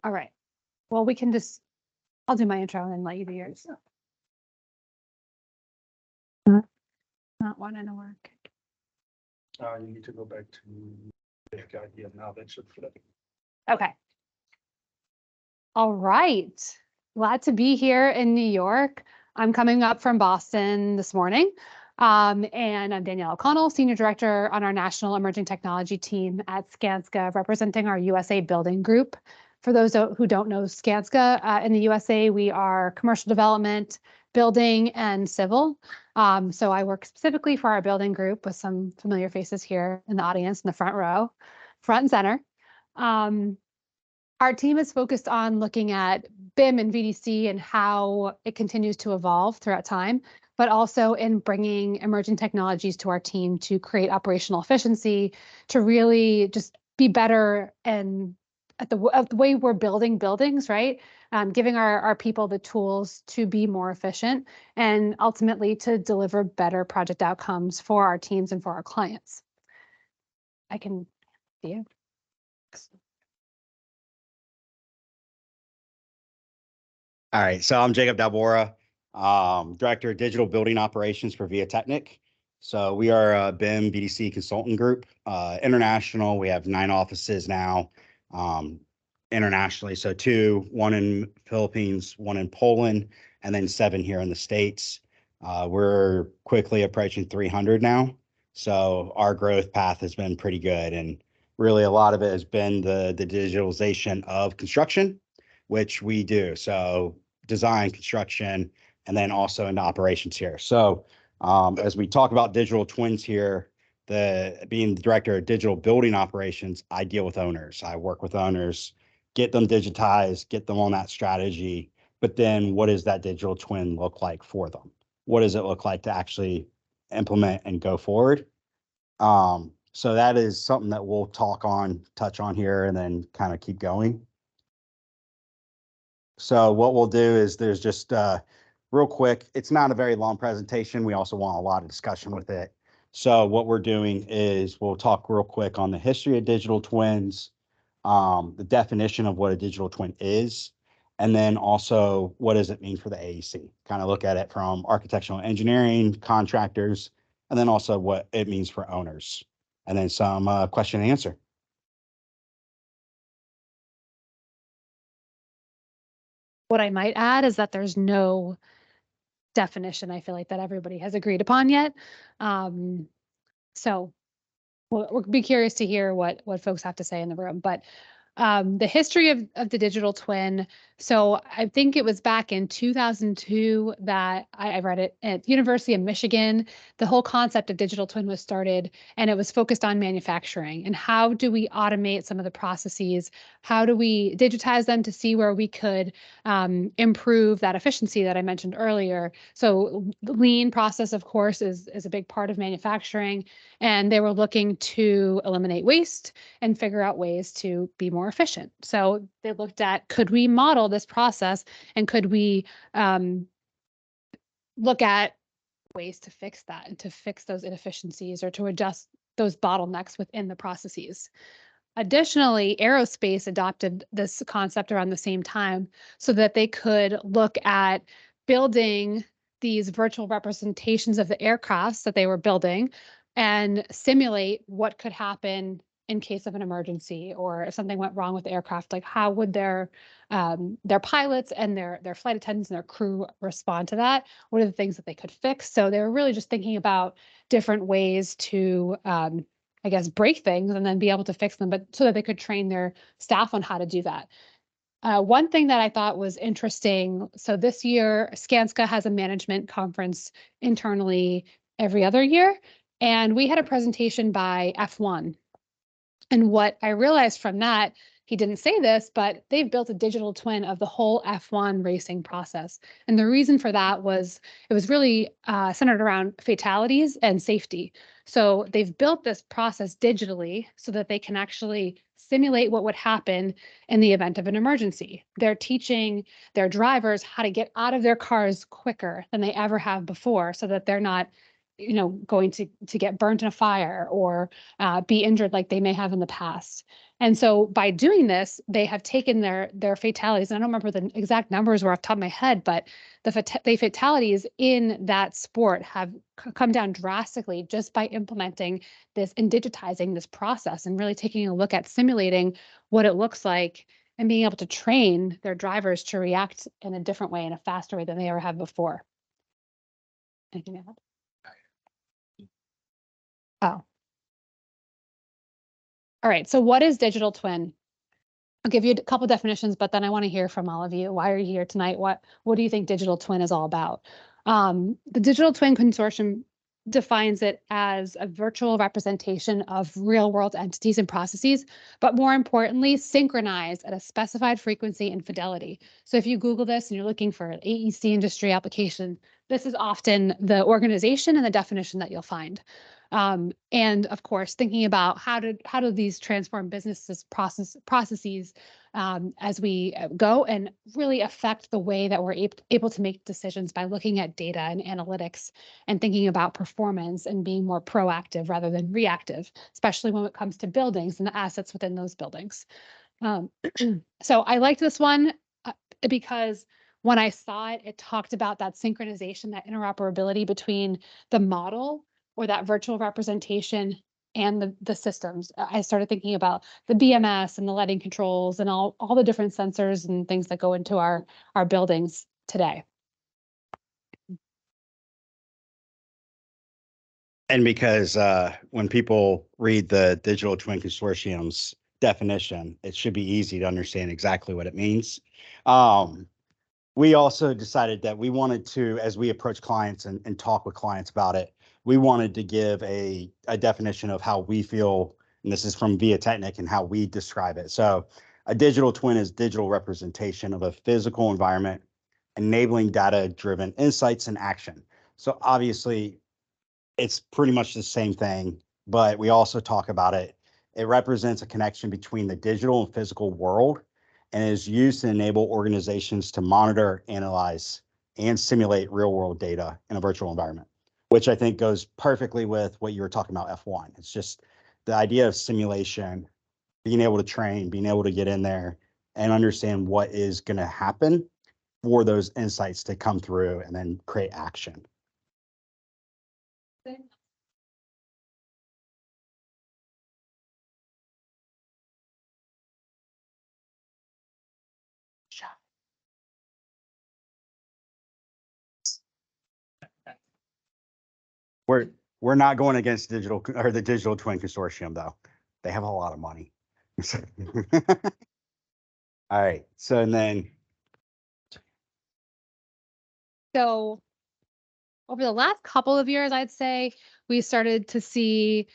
All right. Well, we can just, I'll do my intro and then let you do yours. Not wanting to work. You need to go back to the idea now. That should flip. Okay. All right. Glad to be here in New York. I'm coming up from Boston this morning. And I'm Danielle O'Connell, Senior Director on our National Emerging Technology team at Skanska, representing our USA Building Group. For those who don't know Skanska, in the USA, we are commercial development, building, and civil. So I work specifically for our building group with some familiar faces here in the audience in the front row, front and center. Our team is focused on looking at BIM and VDC and how it continues to evolve throughout time, but also in bringing emerging technologies to our team to create operational efficiency, to really just be better and at the way we're building buildings, right? Giving our people the tools to be more efficient and ultimately to deliver better project outcomes for our teams and for our clients. I can see you. All right, so I'm Jacob Dalbora, Director of Digital Building Operations for VIATechnik. So we are a BIM VDC consultant group, international. We have 9 offices now, internationally. So 2, 1 in Philippines, 1 in Poland, and then 7 here in the States. We're quickly approaching 300 now. So our growth path has been pretty good. And really a lot of it has been the digitalization of construction, which we do. So design, construction, and then also into operations here. So as we talk about digital twins here, being the Director of Digital Building Operations, I deal with owners. I work with owners, get them digitized, get them on that strategy. But then what does that digital twin look like for them? What does it look like to actually implement and go forward? So that is something that we'll touch on here, and then kind of keep going. So what we'll do is there's just real quick, it's not a very long presentation. We also want a lot of discussion with it. So what we're doing is we'll talk real quick on the history of digital twins, the definition of what a digital twin is, and then also what does it mean for the AEC? Kind of look at it from architectural engineering, contractors, and then also what it means for owners, and then some question and answer. What I might add is that there's no definition, I feel like, that everybody has agreed upon yet. So we'll be curious to hear what folks have to say in the room. But the history of the digital twin. So I think it was back in 2002 that I read it at the University of Michigan. The whole concept of digital twin was started, and it was focused on manufacturing and how do we automate some of the processes? How do we digitize them to see where we could improve that efficiency that I mentioned earlier? So the lean process, of course, is a big part of manufacturing, and they were looking to eliminate waste and figure out ways to be more efficient. So they looked at, could we model this process, and could we look at ways to fix that and to fix those inefficiencies or to adjust those bottlenecks within the processes. Additionally, aerospace adopted this concept around the same time so that they could look at building these virtual representations of the aircrafts that they were building and simulate what could happen in case of an emergency, or if something went wrong with the aircraft, like how would their pilots and their flight attendants and their crew respond to that? What are the things that they could fix? So they were really just thinking about different ways to, I guess, break things and then be able to fix them, but so that they could train their staff on how to do that. One thing that I thought was interesting, so this year, Skanska has a management conference internally every other year, and we had a presentation by F1. And what I realized from that, he didn't say this, but they've built a digital twin of the whole F1 racing process. And the reason for that was it was really centered around fatalities and safety. So they've built this process digitally so that they can actually simulate what would happen in the event of an emergency. They're teaching their drivers how to get out of their cars quicker than they ever have before so that they're not going to get burnt in a fire or be injured like they may have in the past. And so by doing this, they have taken their fatalities. And I don't remember the exact numbers were off the top of my head, but the fatalities in that sport have come down drastically just by implementing this and digitizing this process and really taking a look at simulating what it looks like and being able to train their drivers to react in a different way, in a faster way than they ever have before. Anything to add? Oh. All right. So what is digital twin? I'll give you a couple definitions, but then I want to hear from all of you. Why are you here tonight? What do you think digital twin is all about? The Digital Twin Consortium defines it as a virtual representation of real world entities and processes, but more importantly, synchronized at a specified frequency and fidelity. So if you Google this and you're looking for an AEC industry application, this is often the organization and the definition that you'll find. And of course, thinking about how do these transform businesses processes as we go and really affect the way that we're able to make decisions by looking at data and analytics and thinking about performance and being more proactive rather than reactive, especially when it comes to buildings and the assets within those buildings. So I liked this one because when I saw it, it talked about that synchronization, that interoperability between the model or that virtual representation and the systems. I started thinking about the BMS and the lighting controls and all the different sensors and things that go into our buildings today. And because when people read the Digital Twin Consortium's definition, it should be easy to understand exactly what it means. We also decided that we wanted to, as we approach clients and talk with clients about it, we wanted to give a definition of how we feel, and this is from VIATechnik and how we describe it. So a digital twin is digital representation of a physical environment, enabling data-driven insights and action. So obviously, it's pretty much the same thing, but we also talk about it. It represents a connection between the digital and physical world and is used to enable organizations to monitor, analyze, and simulate real-world data in a virtual environment, which I think goes perfectly with what you were talking about, F1. It's just the idea of simulation, being able to train, being able to get in there and understand what is going to happen for those insights to come through and then create action. We're not going against the Digital Twin Consortium, though. They have a lot of money. All right. So and then. So over the last couple of years, I'd say we started to see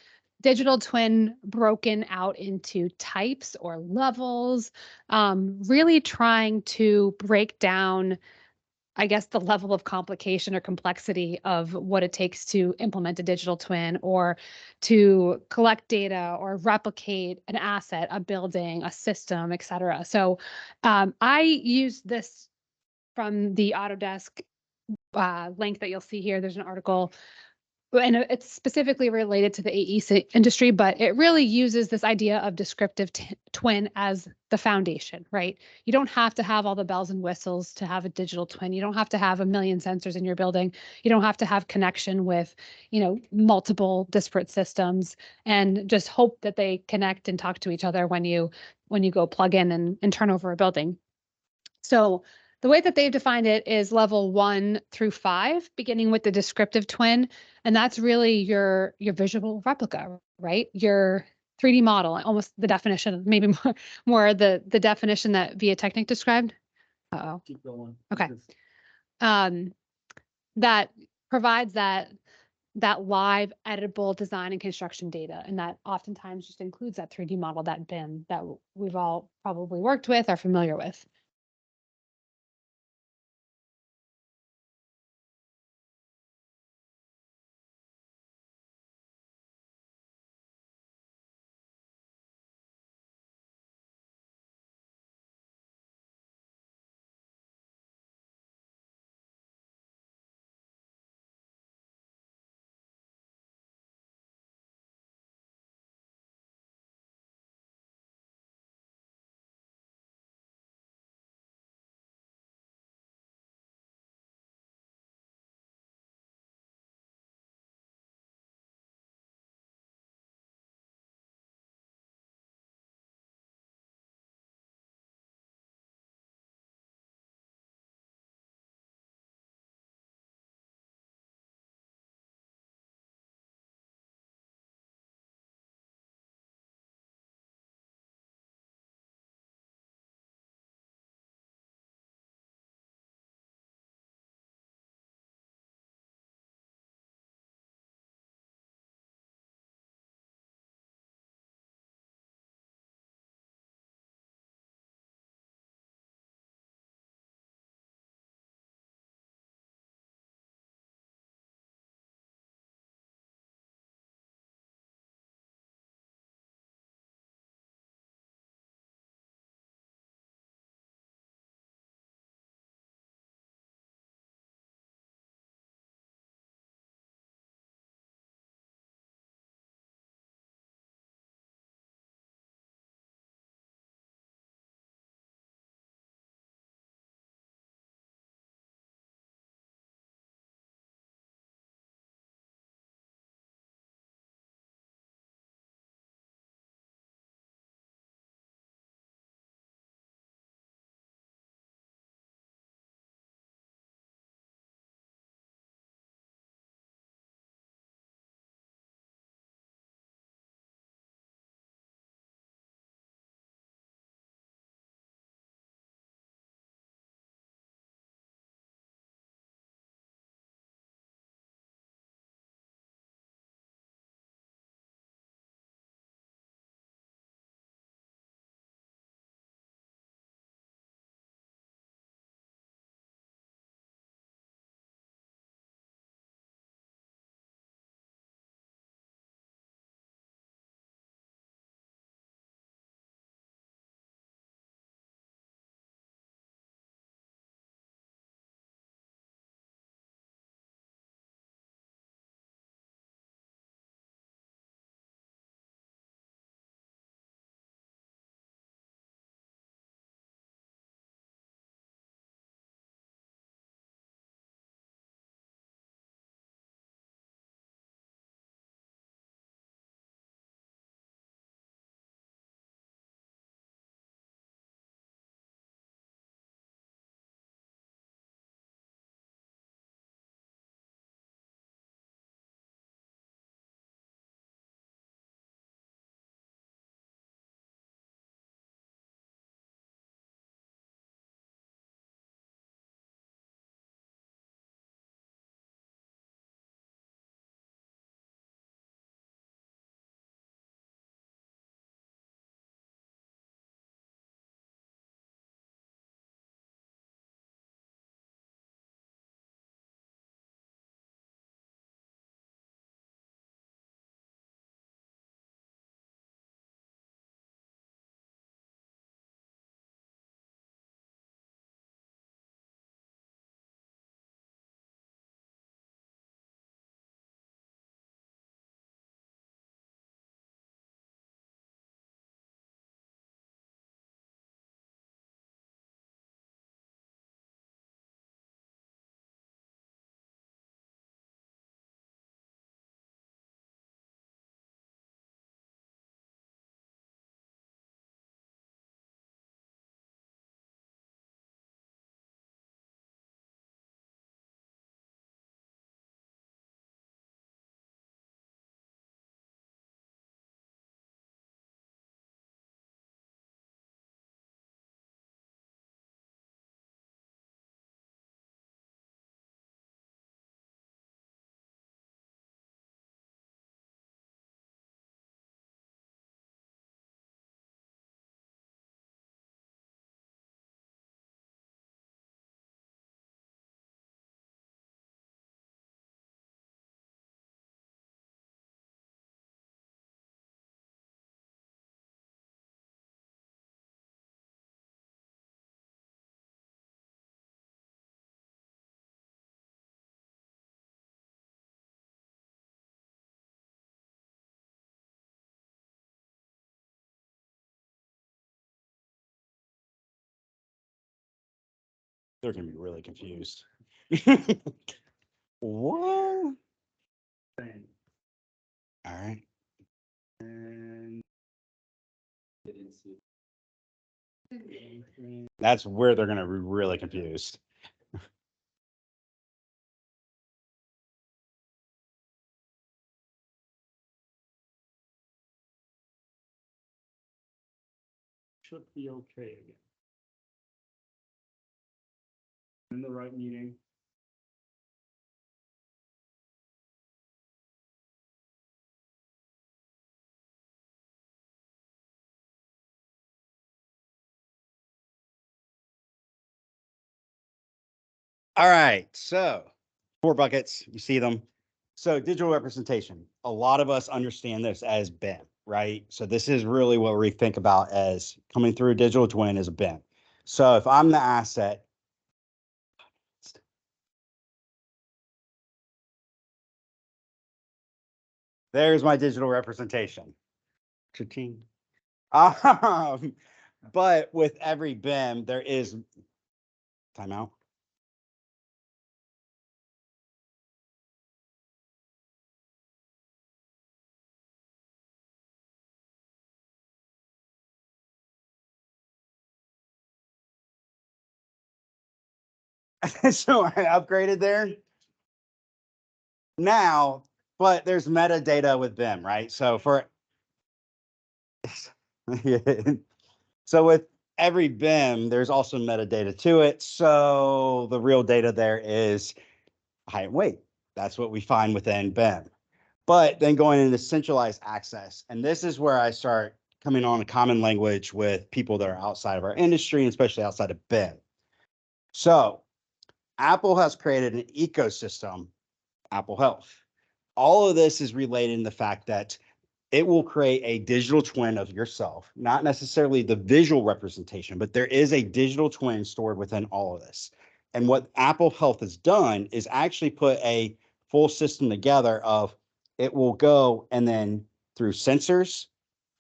digital twin broken out into types or levels, really trying to break down, I guess, the level of complication or complexity of what it takes to implement a digital twin or to collect data or replicate an asset, a building, a system, et cetera. So I used this from the Autodesk link that you'll see here. There's an article, and it's specifically related to the AEC industry, but it really uses this idea of descriptive twin as the foundation, right? You don't have to have all the bells and whistles to have a digital twin. You don't have to have a million sensors in your building. You don't have to have connection with, multiple disparate systems and just hope that they connect and talk to each other when you go plug in and turn over a building. So the way that they've defined it is level 1 through 5, beginning with the descriptive twin. And that's really your visual replica, right? Your 3D model, almost the definition, maybe more the definition that VIATechnik described. Uh-oh. Keep going. Okay. That provides that live editable design and construction data. And that oftentimes just includes that 3D model, that BIM that we've all probably worked with, are familiar with. They're gonna be really confused. What? Thing. All right. And That's where they're gonna be really confused. should be okay again. In the right meeting. All right, so 4 buckets, you see them. So digital representation, a lot of us understand this as BIM, right? So this is really what we think about as coming through a digital twin as a BIM. So if I'm the asset, there's my digital representation. Cha-ching. But with every BIM, there is timeout. So I upgraded there. Now, but there's metadata with BIM, right? So for so with every BIM, there's also metadata to it. So the real data there is height and weight. That's what we find within BIM. But then going into centralized access, and this is where I start coming on a common language with people that are outside of our industry, and especially outside of BIM. So Apple has created an ecosystem, Apple Health. All of this is related in the fact that it will create a digital twin of yourself, not necessarily the visual representation, but there is a digital twin stored within all of this. And what Apple Health has done is actually put a full system together of it will go and then through sensors,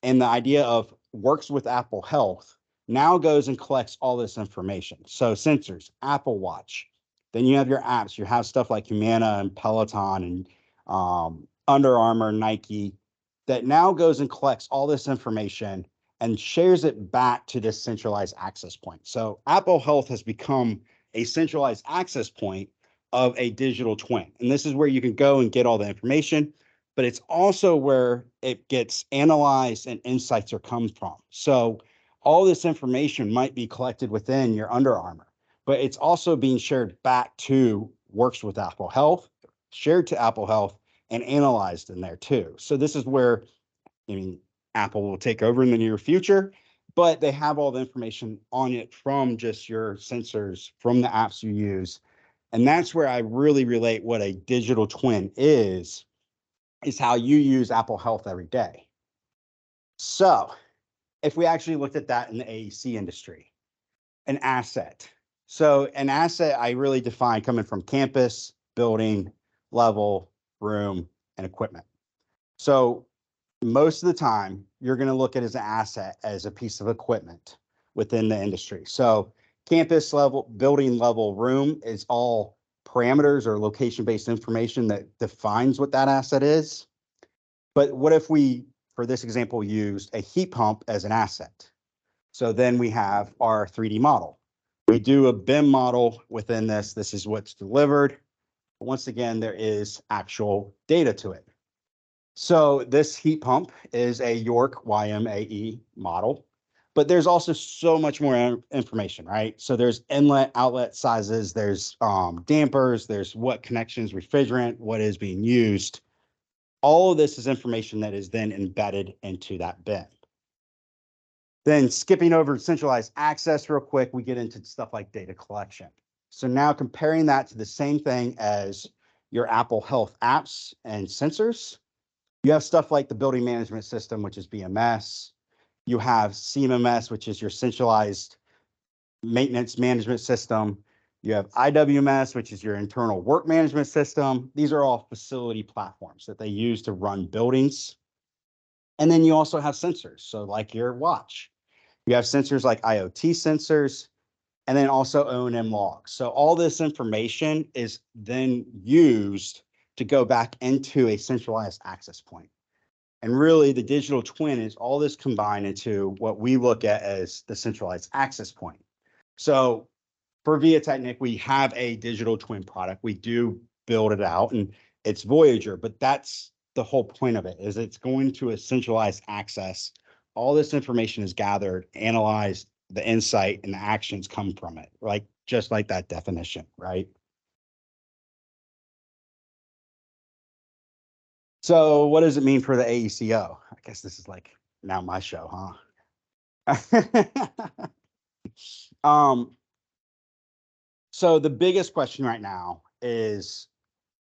and the idea of works with Apple Health now goes and collects all this information. So sensors, Apple Watch, then you have your apps, you have stuff like Humana and Peloton and Under Armour, Nike, that now goes and collects all this information and shares it back to this centralized access point. So Apple Health has become a centralized access point of a digital twin. And this is where you can go and get all the information, but it's also where it gets analyzed and insights are come from. So all this information might be collected within your Under Armour, but it's also being shared back to works with Apple Health, shared to Apple Health, and analyzed in there too. So this is where, I mean, Apple will take over in the near future, but they have all the information on it from just your sensors, from the apps you use. And that's where I really relate what a digital twin is how you use Apple Health every day. So if we actually looked at that in the AEC industry, an asset. So an asset I really define coming from campus, building, level, room, and equipment. So most of the time, you're going to look at as an asset as a piece of equipment within the industry. So campus level, building level, room is all parameters or location-based information that defines what that asset is. But what if we, for this example, used a heat pump as an asset? So then we have our 3D model. We do a BIM model within this. This is what's delivered. Once again, there is actual data to it. So this heat pump is a York YMAE model, but there's also so much more information, right? So there's inlet, outlet sizes, there's dampers, there's what connections, refrigerant, what is being used. All of this is information that is then embedded into that BIM. Then skipping over centralized access real quick, we get into stuff like data collection. So now comparing that to the same thing as your Apple Health apps and sensors, you have stuff like the building management system, which is BMS. You have CMMS, which is your centralized maintenance management system. You have IWMS, which is your internal work management system. These are all facility platforms that they use to run buildings. And then you also have sensors. So like your watch, you have sensors like IoT sensors. and then also O&M logs. So all this information is then used to go back into a centralized access point. And really the digital twin is all this combined into what we look at as the centralized access point. So for VIATechnik, we have a digital twin product. We do build it out and it's Voyager, but that's the whole point of it, is it's going to a centralized access. All this information is gathered, analyzed, the insight and the actions come from it, like just like that definition, right? So what does it mean for the AECO? I guess this is like now my show, huh? So the biggest question right now is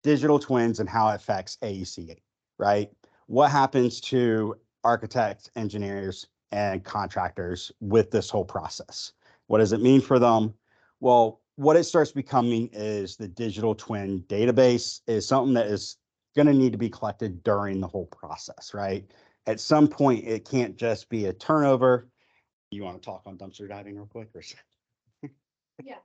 digital twins and how it affects AEC, right? What happens to architects, engineers, and contractors with this whole process? What does it mean for them? Well, what it starts becoming is the digital twin database is something that is going to need to be collected during the whole process, right? At some point, it can't just be a turnover. You want to talk on dumpster diving real quick? Or... Yeah.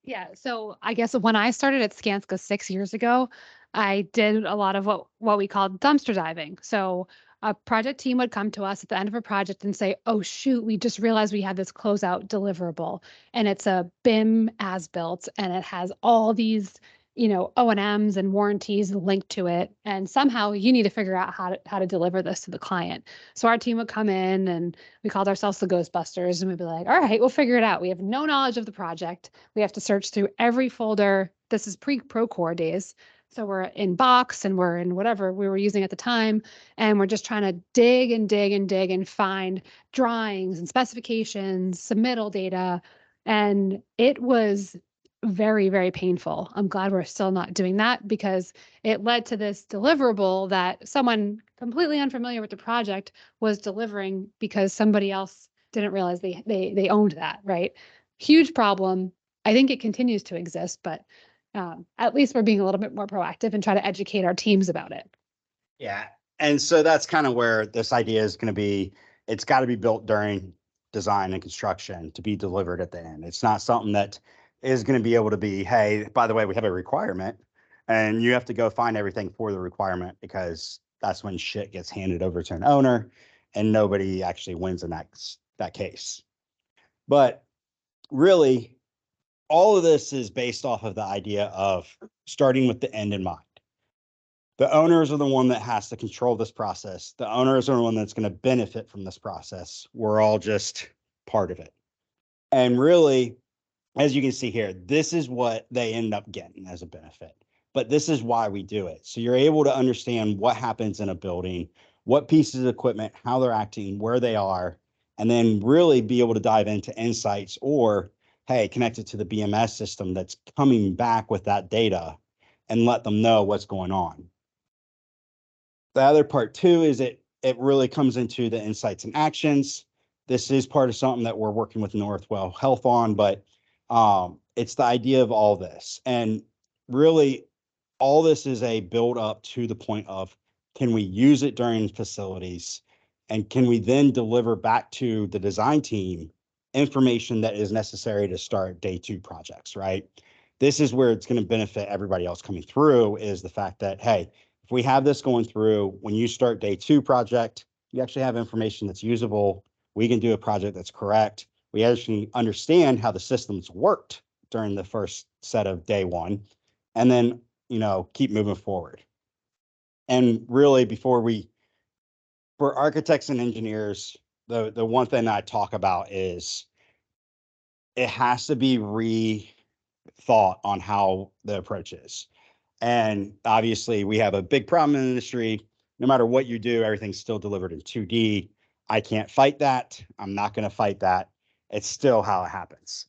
Yeah, so I guess when I started at Skanska 6 years ago, I did a lot of what we called dumpster diving. So a project team would come to us at the end of a project and say, "Oh shoot, we just realized we had this closeout deliverable, and it's a BIM as built, and it has all these, O&Ms and warranties linked to it, and somehow you need to figure out how to deliver this to the client." So our team would come in and we called ourselves the Ghostbusters, and we'd be like, "All right, we'll figure it out. We have no knowledge of the project. We have to search through every folder." This is pre-Procore days. So we're in Box and we're in whatever we were using at the time. And we're just trying to dig and dig and dig and find drawings and specifications, submittal data. And it was very, very painful. I'm glad we're still not doing that because it led to this deliverable that someone completely unfamiliar with the project was delivering because somebody else didn't realize they owned that, right? Huge problem. I think it continues to exist, but at least we're being a little bit more proactive and try to educate our teams about it. Yeah. And so that's kind of where this idea is going to be. It's got to be built during design and construction to be delivered at the end. It's not something that is going to be able to be, hey, by the way, we have a requirement and you have to go find everything for the requirement, because that's when shit gets handed over to an owner and nobody actually wins in that case. But really, all of this is based off of the idea of starting with the end in mind. The owners are the one that has to control this process. The owners are the one that's going to benefit from this process. We're all just part of it. And really, as you can see here, this is what they end up getting as a benefit. But this is why we do it. So you're able to understand what happens in a building, what pieces of equipment, how they're acting, where they are, and then really be able to dive into insights or, hey, connect it to the BMS system that's coming back with that data and let them know what's going on. The other part too is it really comes into the insights and actions. This is part of something that we're working with Northwell Health on, but it's the idea of all this. And really, all this is a build up to the point of, can we use it during facilities? And can we then deliver back to the design team information that is necessary to start day 2 projects, right? This is where it's going to benefit everybody else coming through, is the fact that, hey, if we have this going through, when you start day 2 project, you actually have information that's usable. We can do a project that's correct. We actually understand how the systems worked during the first set of day 1, and then, keep moving forward. And really, for architects and engineers, the one thing that I talk about is it has to be rethought on how the approach is. And obviously, we have a big problem in the industry. No matter what you do, everything's still delivered in 2D. I can't fight that. I'm not going to fight that. It's still how it happens.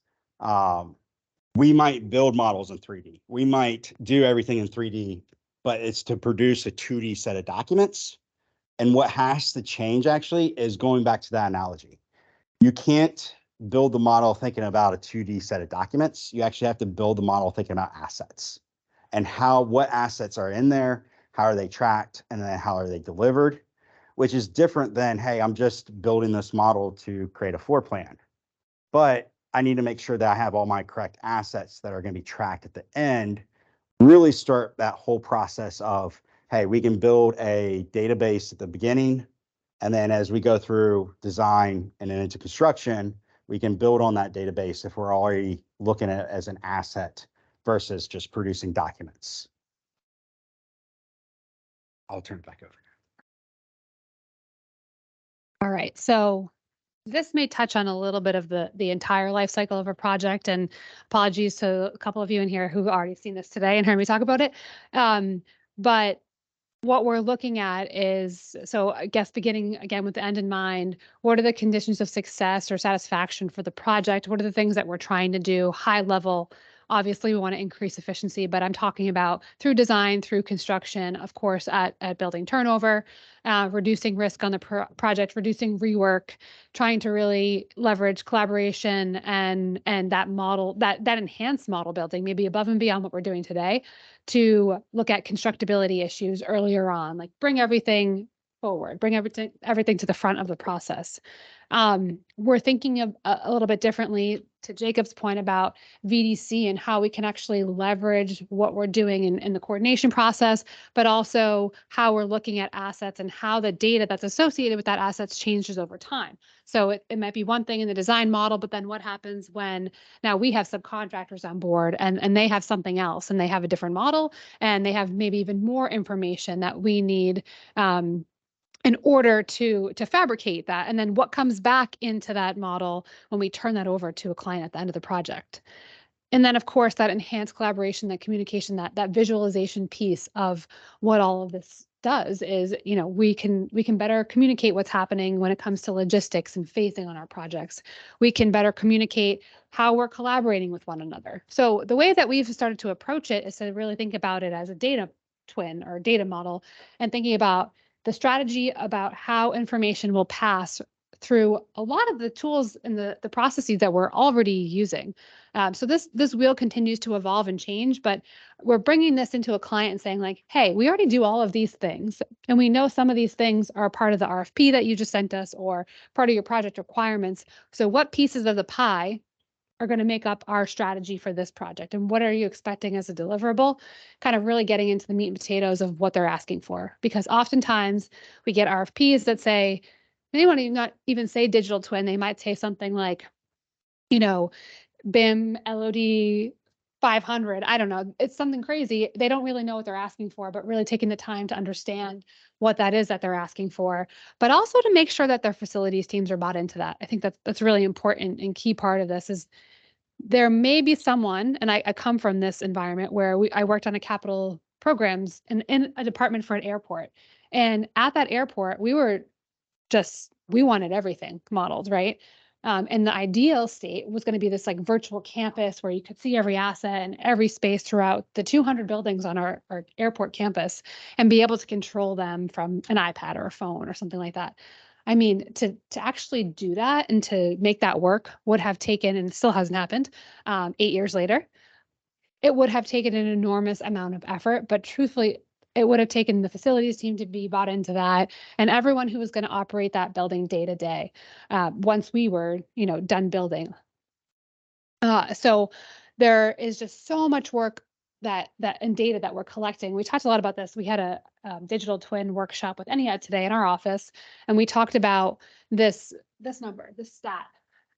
We might build models in 3D. We might do everything in 3D, but it's to produce a 2D set of documents. And what has to change actually is going back to that analogy. You can't build the model thinking about a 2D set of documents. You actually have to build the model thinking about assets and what assets are in there, how are they tracked, and then how are they delivered, which is different than, hey, I'm just building this model to create a floor plan. but I need to make sure that I have all my correct assets that are going to be tracked at the end. Really start that whole process of, hey, we can build a database at the beginning, and then as we go through design and then into construction, we can build on that database if we're already looking at it as an asset versus just producing documents. I'll turn it back over. All right, so this may touch on a little bit of the entire life cycle of a project, and apologies to a couple of you in here who've already seen this today and heard me talk about it. But what we're looking at is, so I guess beginning again with the end in mind, what are the conditions of success or satisfaction for the project? What are the things that we're trying to do high level? Obviously, we want to increase efficiency, but I'm talking about through design, through construction, of course, at building turnover, reducing risk on the project, reducing rework, trying to really leverage collaboration and that model, that enhanced model building, maybe above and beyond what we're doing today, to look at constructability issues earlier on, like bring everything forward, bring everything to the front of the process. We're thinking of a little bit differently, to Jacob's point about VDC and how we can actually leverage what we're doing in the coordination process, but also how we're looking at assets and how the data that's associated with that assets changes over time. So it might be one thing in the design model, but then what happens when now we have subcontractors on board and they have something else and they have a different model and they have maybe even more information that we need in order to fabricate that, and then what comes back into that model when we turn that over to a client at the end of the project. And then, of course, that enhanced collaboration, that communication, that visualization piece of what all of this does is, we can better communicate what's happening when it comes to logistics and phasing on our projects. We can better communicate how we're collaborating with one another. So the way that we've started to approach it is to really think about it as a data twin or data model, and thinking about the strategy about how information will pass through a lot of the tools and the processes that we're already using. So this wheel continues to evolve and change, but we're bringing this into a client and saying like, hey, we already do all of these things, and we know some of these things are part of the RFP that you just sent us or part of your project requirements. So what pieces of the pie are going to make up our strategy for this project, and what are you expecting as a deliverable? Kind of really getting into the meat and potatoes of what they're asking for, because oftentimes we get RFPs that say, they want to not even say digital twin. They might say something like, BIM LOD 500. I don't know. It's something crazy. They don't really know what they're asking for, but really taking the time to understand what that is that they're asking for, but also to make sure that their facilities teams are bought into that. I think that's really important, and key part of this is there may be someone, and I come from this environment where I worked on a capital programs in a department for an airport. And at that airport, we wanted everything modeled, right? And the ideal state was going to be this like virtual campus where you could see every asset and every space throughout the 200 buildings on our airport campus and be able to control them from an iPad or a phone or something like that. I mean, to actually do that and to make that work would have taken, and still hasn't happened, 8 years later. It would have taken an enormous amount of effort, but truthfully, it would have taken the facilities team to be bought into that and everyone who was going to operate that building day to day once we were, done building. So there is just so much work that and data that we're collecting. We talked a lot about this. We had a digital twin workshop with ENIAD today in our office, and we talked about this number, this stat.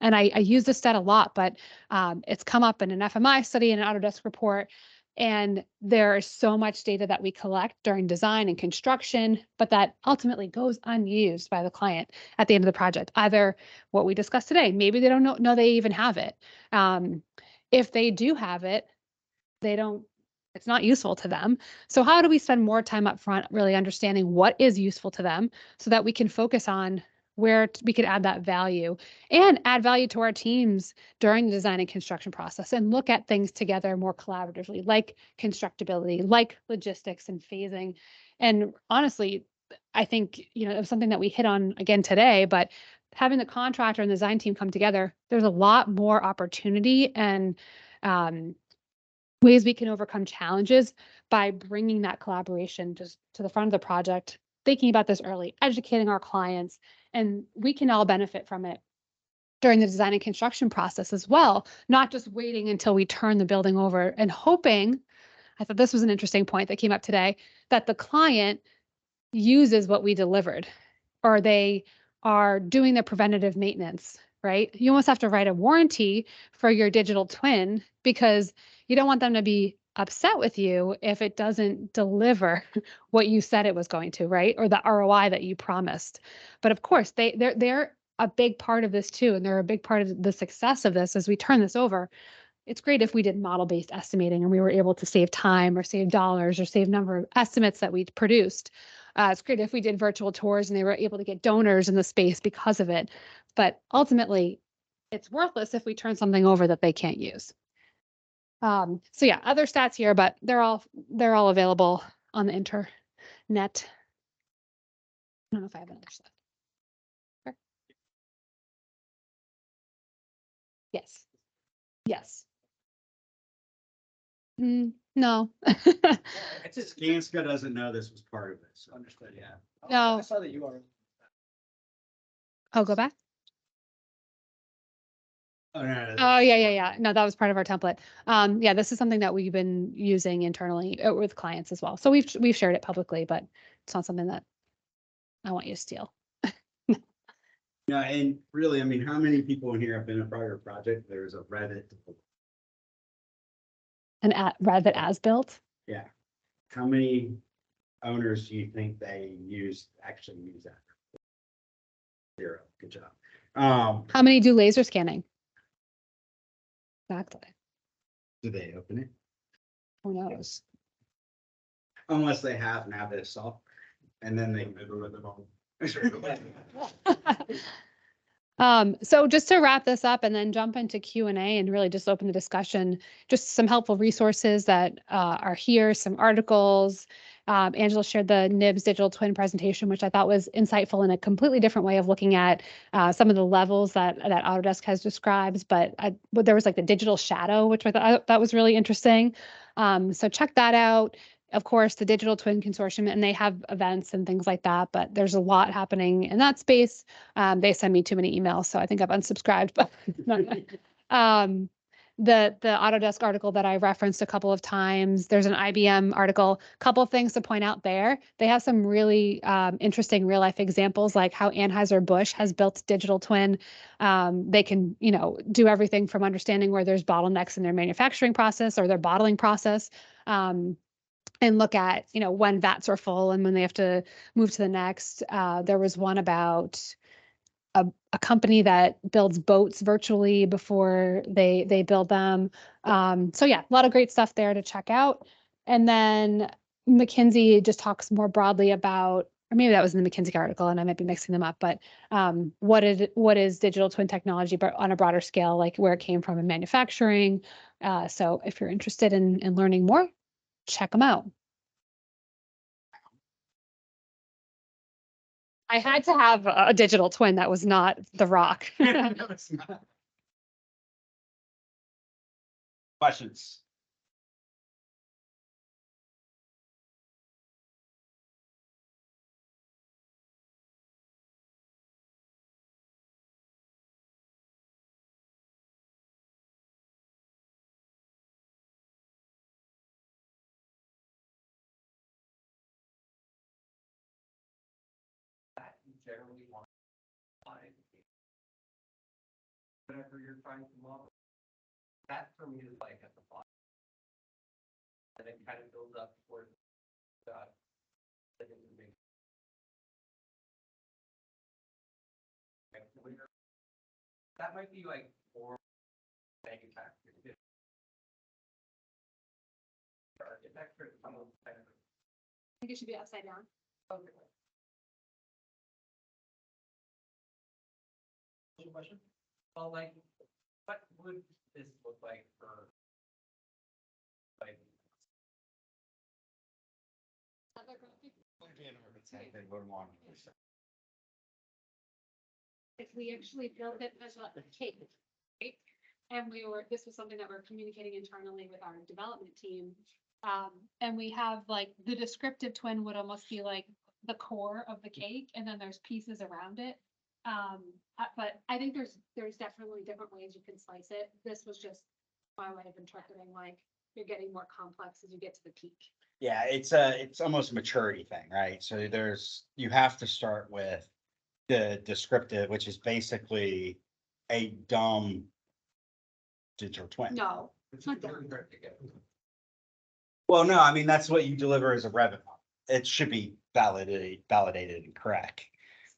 And I use this stat a lot, but it's come up in an FMI study and an Autodesk report. And there is so much data that we collect during design and construction, but that ultimately goes unused by the client at the end of the project. Either what we discussed today, maybe they don't know they even have it. If they do have it, it's not useful to them. So how do we spend more time up front really understanding what is useful to them so that we can focus on where we could add that value and add value to our teams during the design and construction process, and look at things together more collaboratively, like constructability, like logistics and phasing. And honestly, I think, it was something that we hit on again today, but having the contractor and the design team come together, there's a lot more opportunity and ways we can overcome challenges by bringing that collaboration just to the front of the project, thinking about this early, educating our clients, and we can all benefit from it during the design and construction process as well, not just waiting until we turn the building over and hoping, I thought this was an interesting point that came up today, that the client uses what we delivered or they are doing the preventative maintenance, right? You almost have to write a warranty for your digital twin because you don't want them to be upset with you if it doesn't deliver what you said it was going to, right? Or the ROI that you promised. But of course, they're a big part of this too, and they're a big part of the success of this as we turn this over. It's great if we did model-based estimating and we were able to save time or save dollars or save number of estimates that we produced. It's great if we did virtual tours and they were able to get donors in the space because of it. But ultimately, it's worthless if we turn something over that they can't use. So yeah, other stats here, but they're all available on the internet. I don't know if I have another slide. Sure. Yes. Yes. No. It's just Skanska doesn't know this was part of this. Understood, yeah. No. I saw that you are. Oh, go back. Oh, no, no, Oh, yeah. No, that was part of our template. Yeah, this is something that we've been using internally with clients as well. So we've shared it publicly, but it's not something that I want you to steal. No, and really, I mean, how many people in here have been a prior project? There's a Reddit. And Revit as built. Yeah. How many owners do you think they actually use that? 0. Good job. How many do laser scanning? Exactly. Do they open it? Who knows? Unless they have now this software and then they move it with them on. So just to wrap this up and then jump into Q&A and really just open the discussion, just some helpful resources that are here, some articles. Angela shared the NIBS digital twin presentation, which I thought was insightful in a completely different way of looking at some of the levels that Autodesk has described. But there was like the digital shadow, which I thought that was really interesting. So check that out. Of course, the Digital Twin Consortium, and they have events and things like that, but there's a lot happening in that space. They send me too many emails, so I think I've unsubscribed. But the Autodesk article that I referenced a couple of times, there's an IBM article. Couple of things to point out there. They have some really interesting real life examples, like how Anheuser-Busch has built digital twin. They can, do everything from understanding where there's bottlenecks in their manufacturing process or their bottling process. And look at, when vats are full and when they have to move to the next. There was one about a company that builds boats virtually before they build them. So yeah, a lot of great stuff there to check out. And then McKinsey just talks more broadly about, or maybe that was in the McKinsey article and I might be mixing them up, but what is digital twin technology, but on a broader scale, like where it came from in manufacturing. So if you're interested in learning more, check them out. I had to have a digital twin that was not The Rock. No, it's not. Questions? Generally want to find whatever you're trying to model. That for me is like at the bottom. And it kind of builds up towards that. That might be like for manufacturing. Architecture, some of the I think it should be upside down. Okay. Question? Well, like, what would this look like for, like, if we actually built it as a cake, right? And this was something that we're communicating internally with our development team. And we have like the descriptive twin would almost be like the core of the cake, and then there's pieces around it. But I think there's definitely different ways you can slice it. This was just my way of interpreting, like, you're getting more complex as you get to the peak. Yeah, it's almost a maturity thing, right? So you have to start with the descriptive, which is basically a dumb digital twin. No, It's not really done. hard to get. Well, no, I mean, that's what you deliver as a Revit model. It should be validated and correct.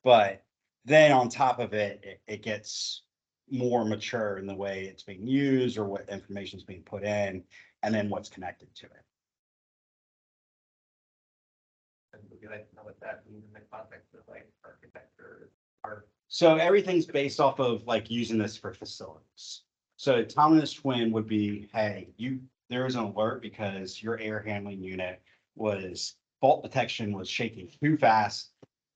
But then on top of it, it gets more mature in the way it's being used or what information is being put in, and then what's connected to it. And would you like to know what that means in the context of like architecture or? So everything's based off of like using this for facilities. So autonomous twin would be, hey, there was an alert because your air handling unit fault detection was shaking too fast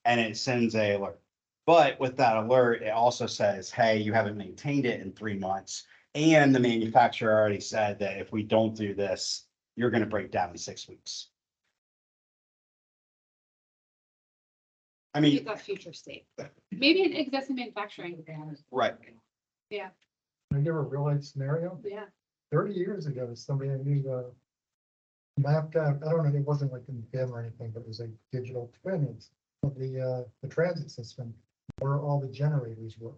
and it sends a alert. But with that alert, it also says, hey, you haven't maintained it in 3 months. And the manufacturer already said that if we don't do this, you're going to break down in 6 weeks. I mean, It's a future state. Maybe an existing manufacturing. right. Yeah, I give a real life scenario. yeah. 30 years ago, somebody I knew mapped out, I don't know, it wasn't like in BIM or anything, but it was a digital twin of the transit system where all the generators were.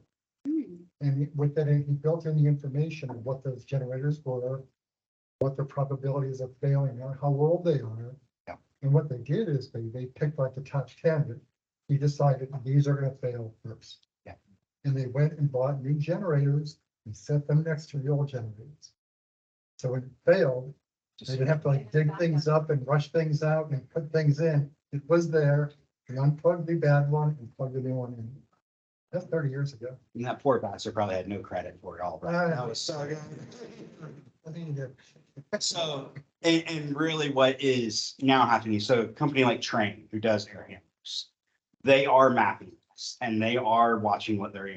Hmm. And with that, he built in the information of what those generators were, what the probabilities of failing are, how old they are. Yeah. And what they did is they picked like the top 10. He decided these are going to fail first. Yeah. And they went and bought new generators and set them next to the old generators. So when it failed, they didn't have to like dig things up and rush things out and put things in. It was there. They unplugged the bad one and plugged the new one in. That's 30 years ago. And that poor bastard probably had no credit for it all. Right? That was so good. I think he did. So, and really what is now happening, so a company like Train, who does air handlers, they are mapping this and they are watching what their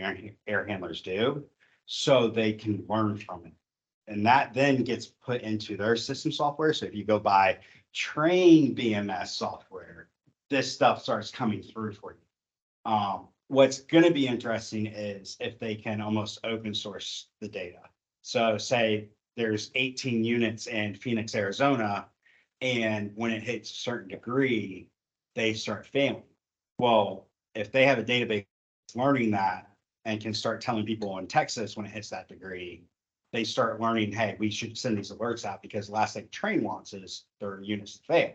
air handlers do so they can learn from it. And that then gets put into their system software. So if you go buy Train BMS software, this stuff starts coming through for you. What's going to be interesting is if they can almost open source the data. So say there's 18 units in Phoenix, Arizona, and when it hits a certain degree, they start failing. Well, if they have a database learning that and can start telling people in Texas when it hits that degree, they start learning, hey, we should send these alerts out because the last thing Train wants is their units to fail.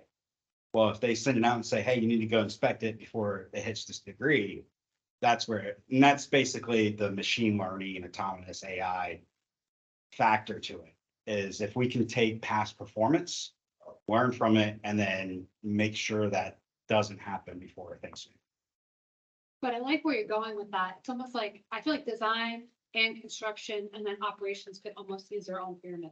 Well, if they send it out and say, hey, you need to go inspect it before it hits this degree, that's and that's basically the machine learning and autonomous AI factor to it, is if we can take past performance, learn from it, and then make sure that doesn't happen before things. But I like where you're going with that. It's almost like, I feel like design and construction and then operations could almost use their own pyramid.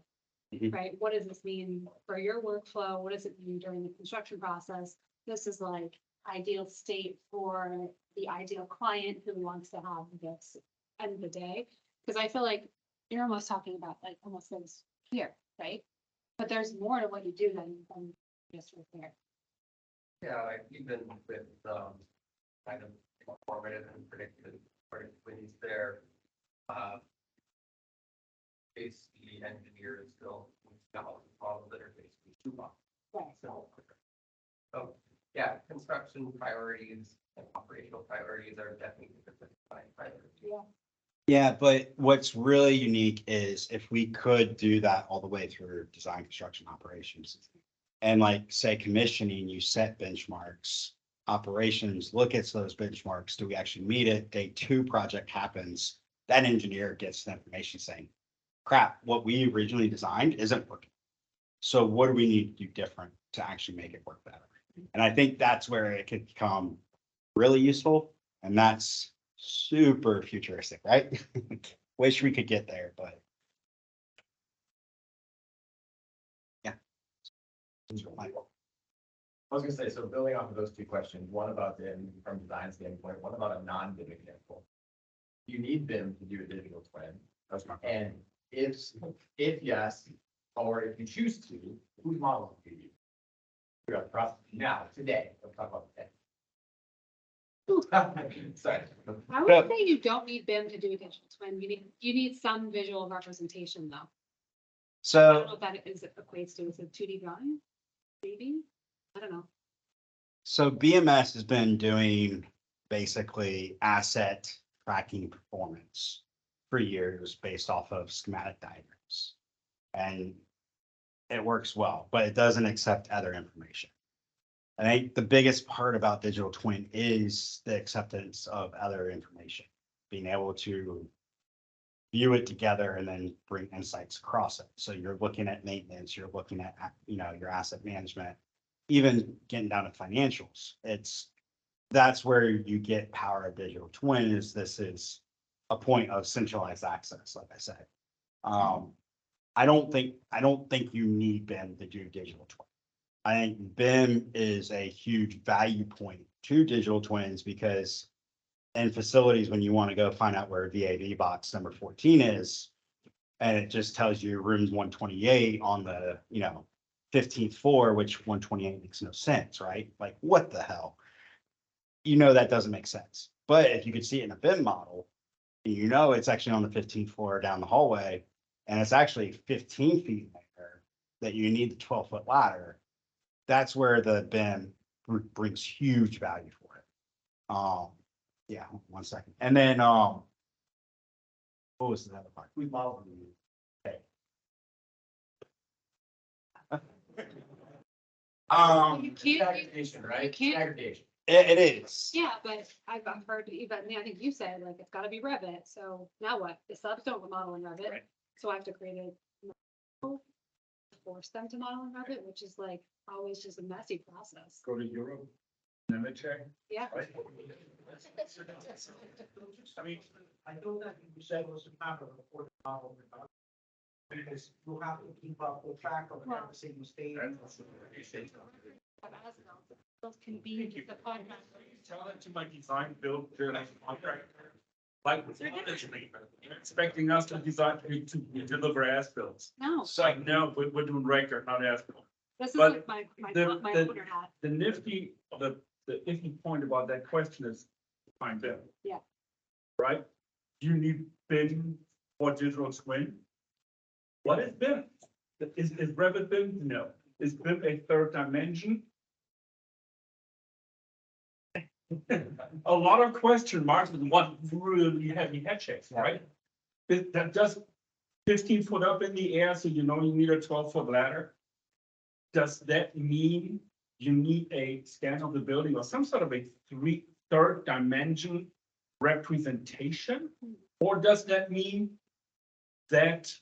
Mhm. Right? What does this mean for your workflow? What does it mean during the construction process? This is like ideal state for the ideal client who wants to have this end of the day. Because I feel like you're almost talking about like almost things here, right? But there's more to what you do than just right there. Yeah, like even with kind of formative and predictive twins there. Basically engineers still solve problems that are basically too long. Right. So, yeah, construction priorities and operational priorities are definitely different priorities. Yeah. Yeah, but what's really unique is if we could do that all the way through design, construction, operations. And like, say, commissioning, you set benchmarks, operations, look at those benchmarks. Do we actually meet it? Day 2 project happens. That engineer gets the information saying, crap, what we originally designed isn't working. So what do we need to do different to actually make it work better? And I think that's where it could become really useful. And that's super futuristic, right? Wish we could get there, but. Yeah. I was gonna say, so building off of those two questions, one about BIM from design standpoint, one about a non-BIM example. You need BIM to do a digital twin. That's my. And if yes, or if you choose to, whose model do you use? Throughout the process. Now, today, let's talk about today. Sorry. I would say you don't need BIM to do a digital twin. You need some visual representation though. I don't know So, if that is equates to, is it 2D drawing? Maybe? I don't know. so BMS has been doing basically asset tracking performance for years based off of schematic diagrams. And it works well, but it doesn't accept other information. I think the biggest part about digital twin is the acceptance of other information, being able to view it together and then bring insights across it. So you're looking at maintenance, you're looking at, your asset management, even getting down to financials. That's where you get power of digital twin. This is a point of centralized access, like I said. I don't think you need BIM to do digital twin. I think BIM is a huge value point to digital twins because in facilities, when you want to go find out where VAV box number 14 is, and it just tells you rooms 128 on the, 15th floor, which 128 makes no sense, right? Like, what the hell? That doesn't make sense. But if you could see it in a BIM model, it's actually on the 15th floor down the hallway, and it's actually 15 feet there that you need the 12-foot ladder. That's where the BIM brings huge value for it. Yeah, 1 second. And then, what was the other part? We model. Okay. You can't, Aggregation, right? you can't- Aggregation. It is. yeah, but I've heard, even, I think you said, like, it's gotta be Revit, so now what? The subs don't model in Revit, Right. so I have to create force them to model in Revit, which is like always just a messy process. Go to Europe, never check. Yeah. Right? I mean, I know that you said was a matter of the model. Because you have to keep up with track of Well- every single stage. Those can be just a podcast. tell it to my design build contractor. Like, honestly, you're expecting us to design, to deliver as-bills. No, It's like, no, we're doing record, not as-built. this is But like my the- owner hat. The nifty, the iffy point about that question is find BIM. Yeah. Right? Do you need BIM for digital twin? What is BIM? Is Revit BIM? No. Is BIM a third dimension? A lot of question marks with one really heavy head checks, right? That just 15 foot up in the air, so you need a 12-foot ladder. Does that mean you need a scan of the building or some sort of a third dimension representation? Or does that mean that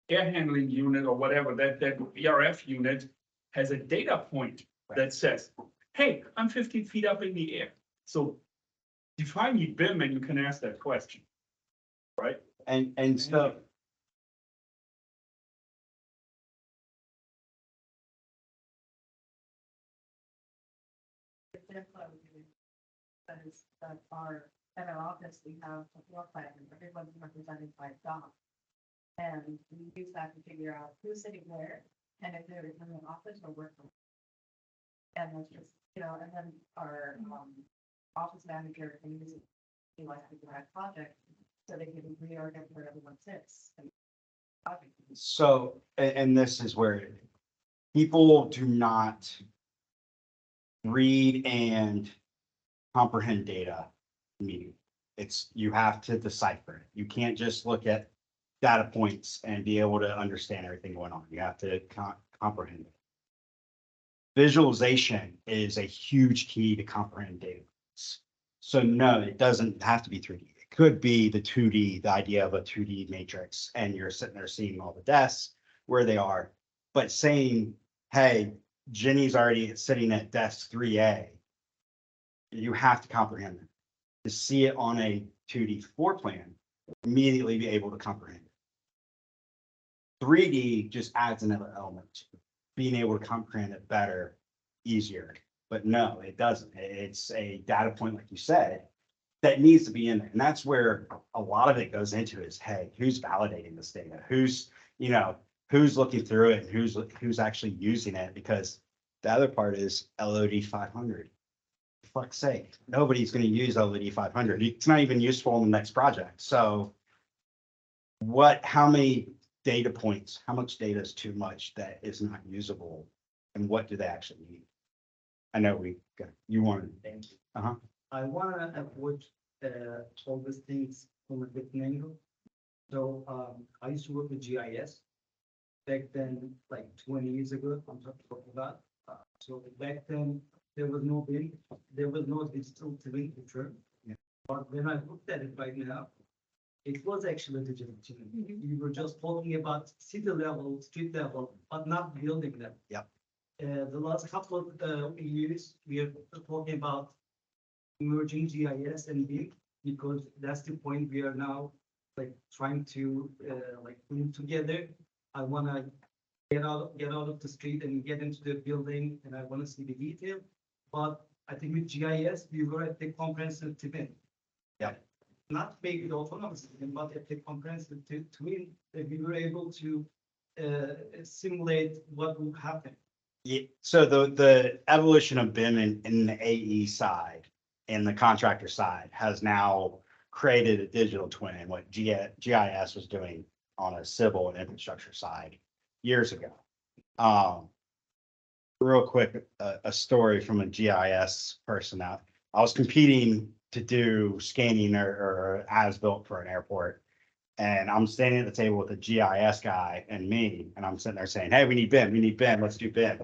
air handling unit or whatever, that VRF unit has a data point that says, hey, I'm 15 feet up in the air. So define your BIM and you can ask that question, right? And so, Because at our office, we have a floor plan, and everyone's represented by a dot. And we use that to figure out who's sitting where, and if they're in the office or work. from home. And that's just, and then our, office manager can use it, like, to that project, so they can reorganize where everyone sits. so, and this is where people do not read and comprehend data immediately. You have to decipher it. You can't just look at data points and be able to understand everything going on. You have to comprehend it. Visualization is a huge key to comprehend data. So no, it doesn't have to be 3D. It could be the 2D, the idea of a 2D matrix, and you're sitting there seeing all the desks where they are. But saying, hey, Jenny's already sitting at desk 3A, you have to comprehend it. To see it on a 2D floor plan, immediately be able to comprehend it. 3D just adds another element to it, being able to comprehend it better, easier. But no, it doesn't. It's a data point, like you said, that needs to be in there. And that's where a lot of it goes into is, hey, who's validating this data? Who's looking through it and who's actually using it? Because the other part is LOD 500. For fuck's sake, nobody's gonna use OLED 500. It's not even useful in the next project. So how many data points, how much data is too much that is not usable? And what do they actually need? I know you wanted. Thank you. Uh-huh. I wanna approach all these things from a different angle. So I used to work with GIS back then, like 20 years ago. I'm talking about. So back then there was no BIM, there was no digital twin term. Yeah. But when I looked at it right now, it was actually a digital twin. You were just talking about city level, street level, but not building level. Yep. The last couple of years, we are talking about merging GIS and BIM, because that's the point we are now like trying to like bring together. I wanna get out of the street and get into the building, and I wanna see the detail. But I think with GIS, we were at the comprehensive twin. Yeah. Not maybe the autonomous twin, but at the comprehensive twin, that we were able to simulate what would happen. Yeah, so the evolution of BIM in the AE side and the contractor side has now created a digital twin, and what GIS was doing on a civil and infrastructure side years ago. Real quick, a story from a GIS person out. I was competing to do scanning or as built for an airport. And I'm standing at the table with a GIS guy and me, and I'm sitting there saying, hey, we need BIM, let's do BIM.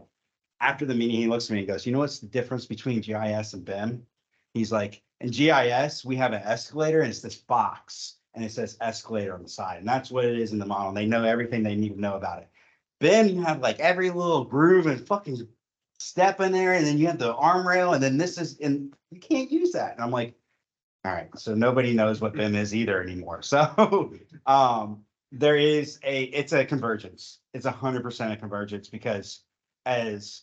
After the meeting, he looks at me and goes, you know what's the difference between GIS and BIM? He's like, in GIS, we have an escalator and it's this box and it says escalator on the side. And that's what it is in the model. They know everything they need to know about it. BIM, you have like every little groove and fucking step in there. And then you have the arm rail and then and you can't use that. And I'm like, all right, so nobody knows what BIM is either anymore. So it's a convergence. It's 100% a convergence, because as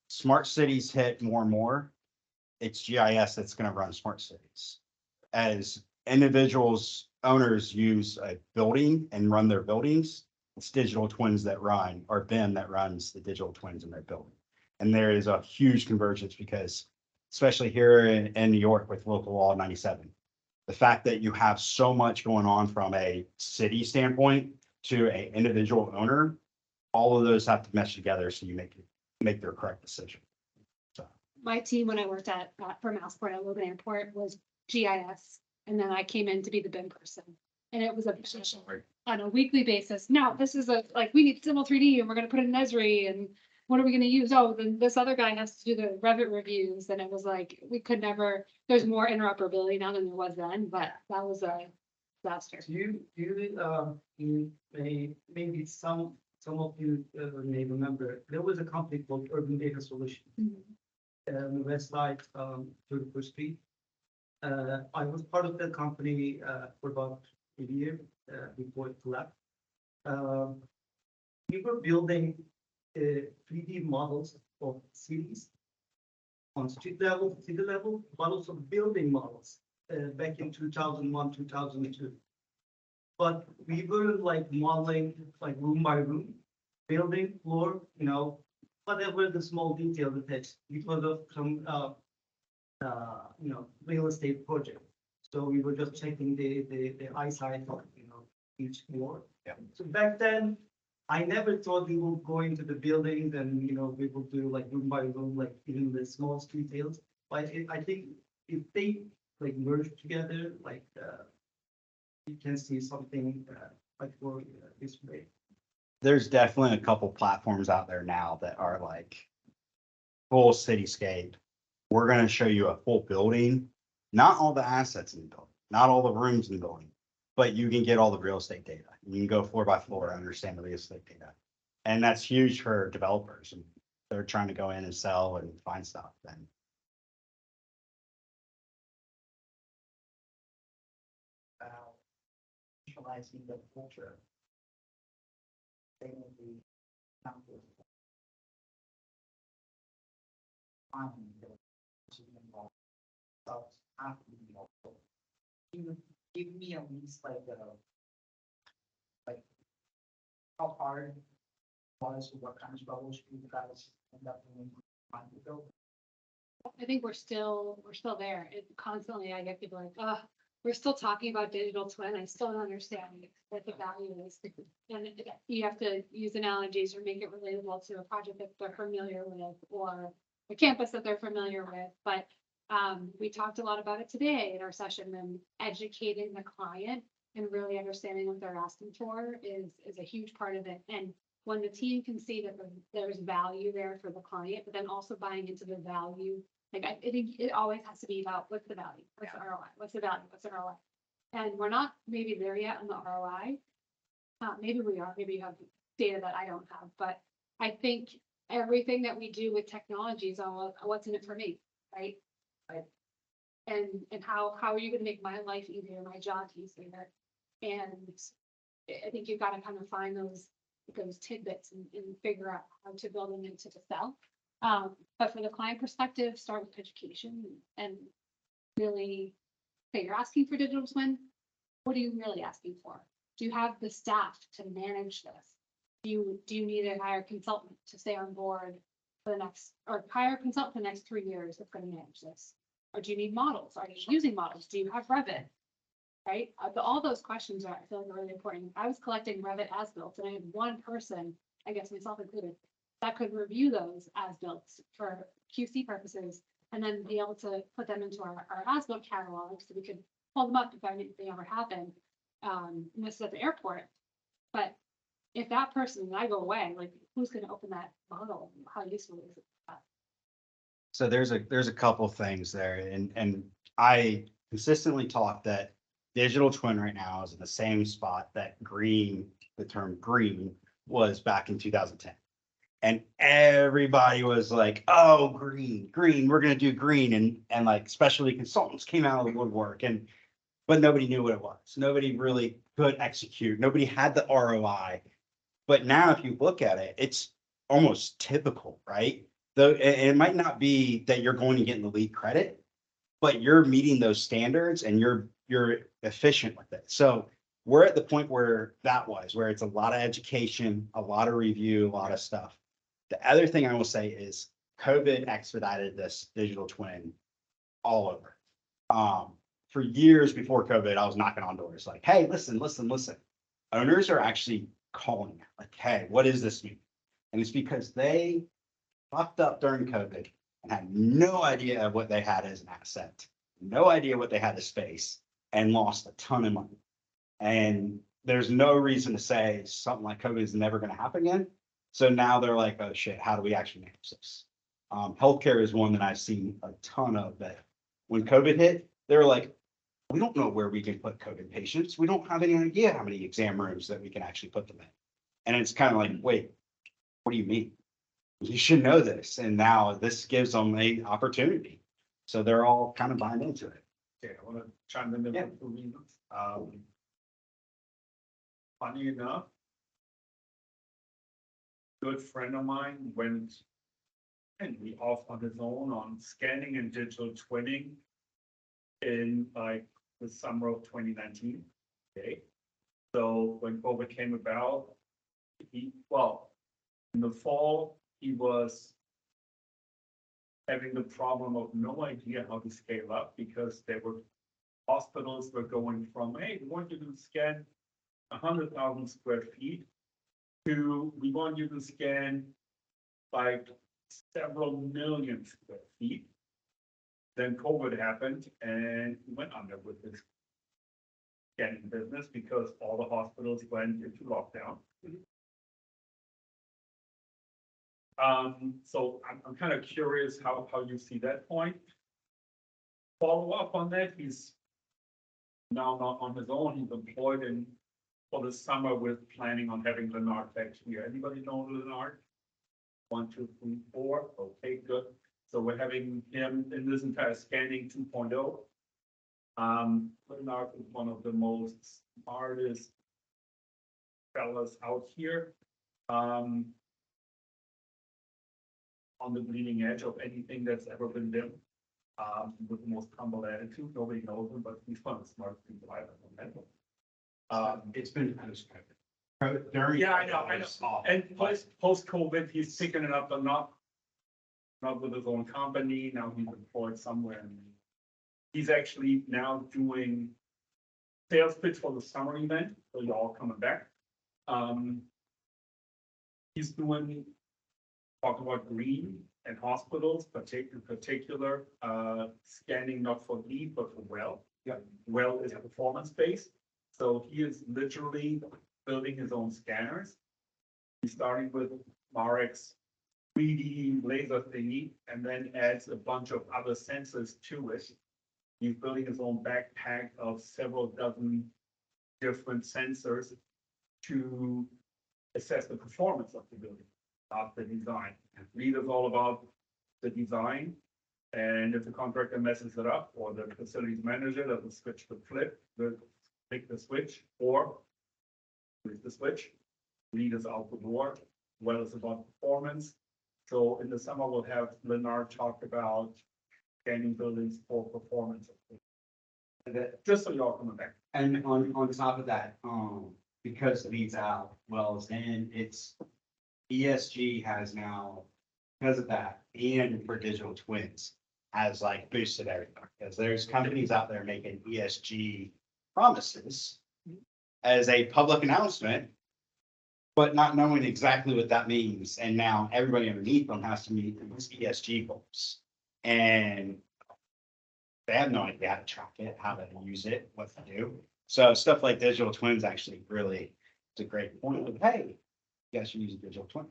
smart cities hit more and more, it's GIS that's going to run smart cities. As individuals, owners use a building and run their buildings, it's digital twins that run, or BIM that runs the digital twins in their building. And there is a huge convergence, because especially here in New York with local law 97, the fact that you have so much going on from a city standpoint to an individual owner, all of those have to mesh together so you make their correct decision. So My team, when I worked for Mouseport at Logan Airport, was GIS. And then I came in to be the BIM person. And it was on a weekly basis. No, this is we need Civil 3D and we're gonna put it in Esri, and what are we gonna use? Oh, then this other guy has to do the Revit reviews. And it was like, we could never, there's more interoperability now than there was then, but that was a disaster. You maybe some of you may remember, there was a company called Urban Data Solution. On the west side, 31st Street. I was part of that company for about a year before it left. We were building 3D models of cities on street level, city level, but also building models back in 2001, 2002. But we were like modeling like room by room, building floor, whatever the small detail attached because of some real estate project. So we were just checking the eyesight of each floor. Yeah. So back then, I never thought we would go into the buildings and we will do like room by room, like even the small details. But I think if they like merge together, like you can see something like for this way. there's definitely a couple platforms out there now that are like full cityscape. We're going to show you a full building, not all the assets in the building, not all the rooms in the building, but you can get all the real estate data. You can go floor by floor and understand the real estate data. And that's huge for developers, and they're trying to go in and sell and find stuff. And About visualizing the culture. They will be numbers. Finding the involved. So after the also. You give me at least like how hard it was, what kind of troubles you guys end up doing on the building. I think we're still there. It constantly, I get people like, we're still talking about digital twin. I still don't understand what the value is. And you have to use analogies or make it relatable to a project that they're familiar with or a campus that they're familiar with. But we talked a lot about it today in our session, and educating the client and really understanding what they're asking for is a huge part of it. And when the team can see that there's value there for the client, but then also buying into the value. Like, I think it always has to be about what's the value, what's the ROI, what's the value, what's the ROI? And we're not maybe there yet on the ROI. Maybe we are, maybe you have data that I don't have, but I think everything that we do with technology is all, what's in it for me, right? And how are you gonna make my life easier, my job easier? And I think you've got to kind of find those tidbits and figure out how to build them into the sell. But for the client perspective, start with education and really say you're asking for digital twin. What are you really asking for? Do you have the staff to manage this? Do you need to hire a consultant to stay on board for the next, or hire a consultant for the next 3 years that's going to manage this? Or do you need models? Are you using models? Do you have Revit? Right? All those questions are, I feel like, are really important. I was collecting Revit as built, and I had one person, I guess myself included, that could review those as built for QC purposes, and then be able to put them into our as built catalog so we could pull them up if anything ever happened. And this is at the airport. But if that person and I go away, like, who's going to open that model? How useful is it? So there's a couple things there, and I consistently talk that digital twin right now is in the same spot that the term green was back in 2010. And everybody was like, oh, green, we're gonna do green. And like specialty consultants came out of the woodwork, but nobody knew what it was. Nobody really could execute. Nobody had the ROI. But now if you look at it, it's almost typical, right? Though it might not be that you're going to get in the lead credit, but you're meeting those standards and you're efficient with it. So we're at the point where it's a lot of education, a lot of review, a lot of stuff. The other thing I will say is COVID expedited this digital twin all over. For years before COVID, I was knocking on doors like, hey, listen. Owners are actually calling like, hey, what does this mean? And it's because they fucked up during COVID and had no idea what they had as an asset, no idea what they had to space, and lost a ton of money. And there's no reason to say something like COVID is never going to happen again. So now they're like, oh shit, how do we actually manage this? Healthcare is one that I've seen a ton of that. When COVID hit, they were like, we don't know where we can put COVID patients. We don't have any idea how many exam rooms that we can actually put them in. And it's kind of like, wait, what do you mean? You should know this. And now this gives them an opportunity. So they're all kind of buying into it. Okay, I want to chime in there for 2 reasons. Funny enough, good friend of mine went and he off on his own on scanning and digital twinning in like the summer of 2019. Okay, so when COVID came about, in the fall, he was having the problem of no idea how to scale up because hospitals were going from, hey, we want you to scan 100,000 square feet to, we want you to scan like several million square feet. Then COVID happened and he went under with his scanning business because all the hospitals went into lockdown. So I'm kind of curious how you see that point. Follow up on that, he's now not on his own, he's employed for the summer with planning on having Leonard back here. Anybody know Leonard? 1, 2, 3, 4, okay, good. So we're having him in this entire scanning 2.0. Leonard is one of the most smartest fellas out here. On the bleeding edge of anything that's ever been done, with the most humble attitude. Nobody knows him, but he's one of the smartest people I've ever met. It's been post-COVID. Yeah, I know. And post-COVID, he's picking it up enough not with his own company, now he's employed somewhere. And he's actually now doing sales pitch for the summer event, so you're all coming back. He's doing, talk about green and hospitals, in particular, scanning not for lead, but for well. Yeah. Well is performance-based, so he is literally building his own scanners. He's starting with Marex 3D laser thingy, and then adds a bunch of other sensors to it. He's building his own backpack of several dozen different sensors to assess the performance of the building, not the design. Lead is all about the design, and if the contractor messes it up, or the facilities manager doesn't switch the click the switch, or flip the switch, lead is out the door. Well, it's about performance. So in the summer, we'll have Leonard talk about scanning buildings for performance. Just so y'all coming back. And on top of that, because leads out, wells in, it's ESG has now, because of that, and for digital twins, has like boosted everything. Because there's companies out there making ESG promises as a public announcement, but not knowing exactly what that means. And now everybody underneath them has to meet these ESG goals. And they have no idea how to track it, how to use it, what to do. So stuff like digital twins actually really is a great point of, hey, you guys should use a digital twin.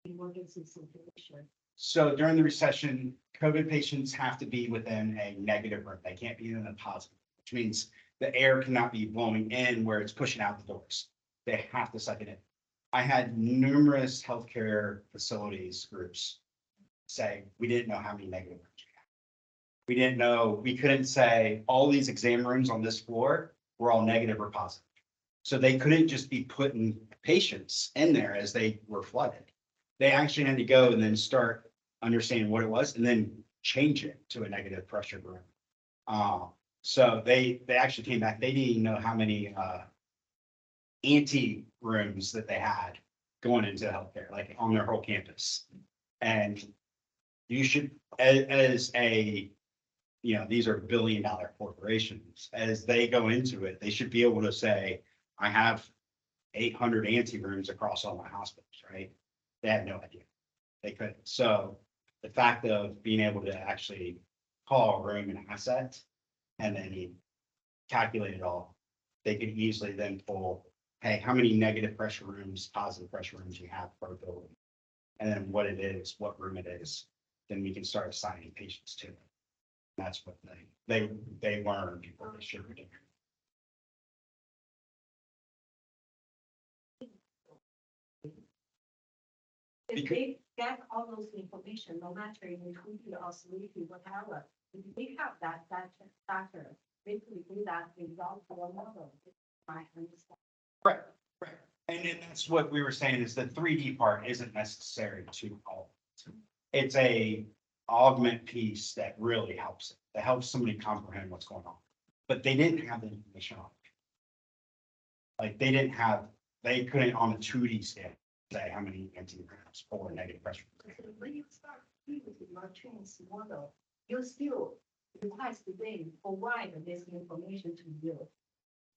Emergency situation. So during the recession, COVID patients have to be within a negative room. They can't be in a positive, which means the air cannot be blowing in where it's pushing out the doors. They have to suck it in. I had numerous healthcare facilities groups say, we didn't know how many negative rooms we had. We didn't know, we couldn't say all these exam rooms on this floor were all negative or positive. So they couldn't just be putting patients in there as they were flooded. They actually had to go and then start understanding what it was and then change it to a negative pressure room. So they actually came back. They didn't even know how many anti rooms that they had going into healthcare, like on their whole campus. And you should, as a, you know, these are billion-dollar corporations, as they go into it, they should be able to say, I have 800 anti rooms across all my hospitals, right? They had no idea. They couldn't. So the fact of being able to actually call a room an asset and then you calculate it all, they could easily then pull, hey, how many negative pressure rooms, positive pressure rooms you have per building? And then what it is, what room it is, then we can start assigning patients to it. That's what they learned before they should be. If they get all those information, no matter in 2D or 3D, whatever, if they have that data, they could do that without our model. I understand. Right. And then that's what we were saying is the 3D part isn't necessary to all. It's a augment piece that really helps it, that helps somebody comprehend what's going on. But they didn't have the information on it. Like they couldn't on a 2D scale say how many anti-grams or negative pressure. When you start using your trans model, you still request them to provide this information to you.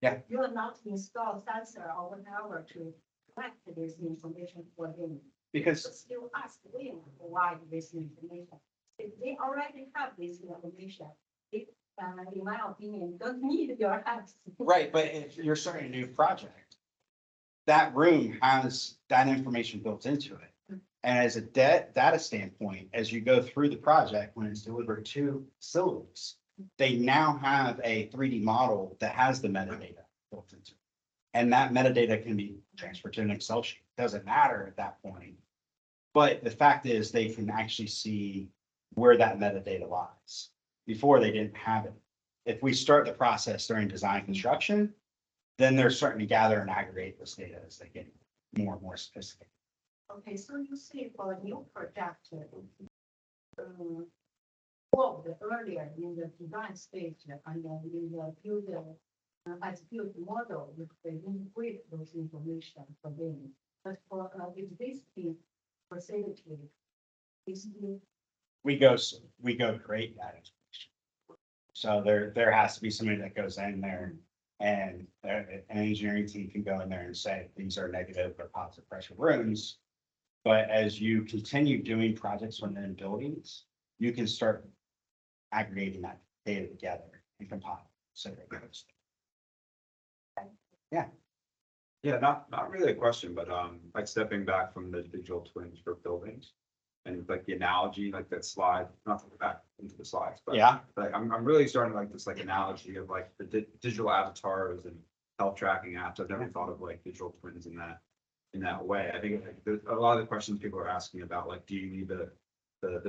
Yeah. You are not install sensor or whatever to collect this information for them. Because But still ask them to provide this information. If they already have this information, it, in my opinion, don't need your help. right, but if you're starting a new project, that room has that information built into it. And as a data standpoint, as you go through the project, when it's delivered to facilities, they now have a 3D model that has the metadata built into it. And that metadata can be transferred to an Excel sheet. Doesn't matter at that point. But the fact is they can actually see where that metadata lies. Before they didn't have it. If we start the process during design construction, then they're starting to gather and aggregate this data as they get more and more sophisticated. Okay, so you say for a new project, Well, the earlier in the design stage and then in the build, as build model, which they integrate those information for them. But for, with this thing, facility, basically, we go create that information. So there has to be somebody that goes in there and an engineering team can go in there and say, these are negative or positive pressure rooms. But as you continue doing projects within buildings, you can start aggregating that data together and compile. So it goes. Yeah, not really a question, but like stepping back from the digital twins for buildings. And like the analogy, like that slide, not to go back into the slides, but Yeah, like I'm really starting to like this like analogy of like the digital avatars and health tracking apps. I've never thought of like digital twins in that way. I think like, there's a lot of the questions people are asking about, like, do you need the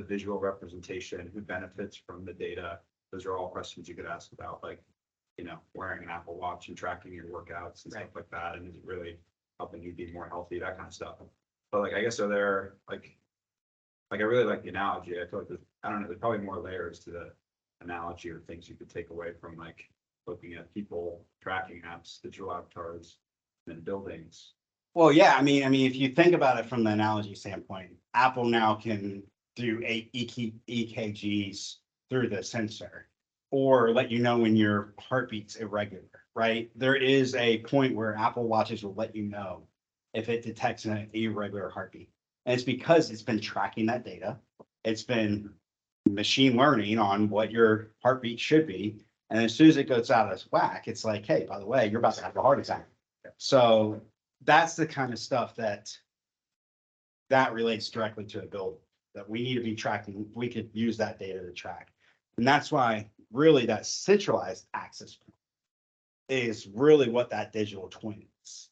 visual representation? Who benefits from the data? Those are all questions you could ask about, like, you know, wearing an Apple Watch and tracking your workouts and stuff like that, and is it really helping you be more healthy? That kind of stuff. But like, I guess are there like I really like the analogy. I feel like I don't know, there's probably more layers to the analogy or things you could take away from like looking at people tracking apps, digital avatars, and buildings. well, yeah, I mean, if you think about it from the analogy standpoint, Apple now can do EKGs through the sensor. Or let you know when your heartbeat's irregular, right? There is a point where Apple Watches will let you know if it detects an irregular heartbeat. And it's because it's been tracking that data. It's been machine learning on what your heartbeat should be. And as soon as it goes out of whack, it's like, hey, by the way, you're about to have a heart attack. So that's the kind of stuff that relates directly to a building that we need to be tracking. We could use that data to track. And that's why really that centralized access point is really what that digital twin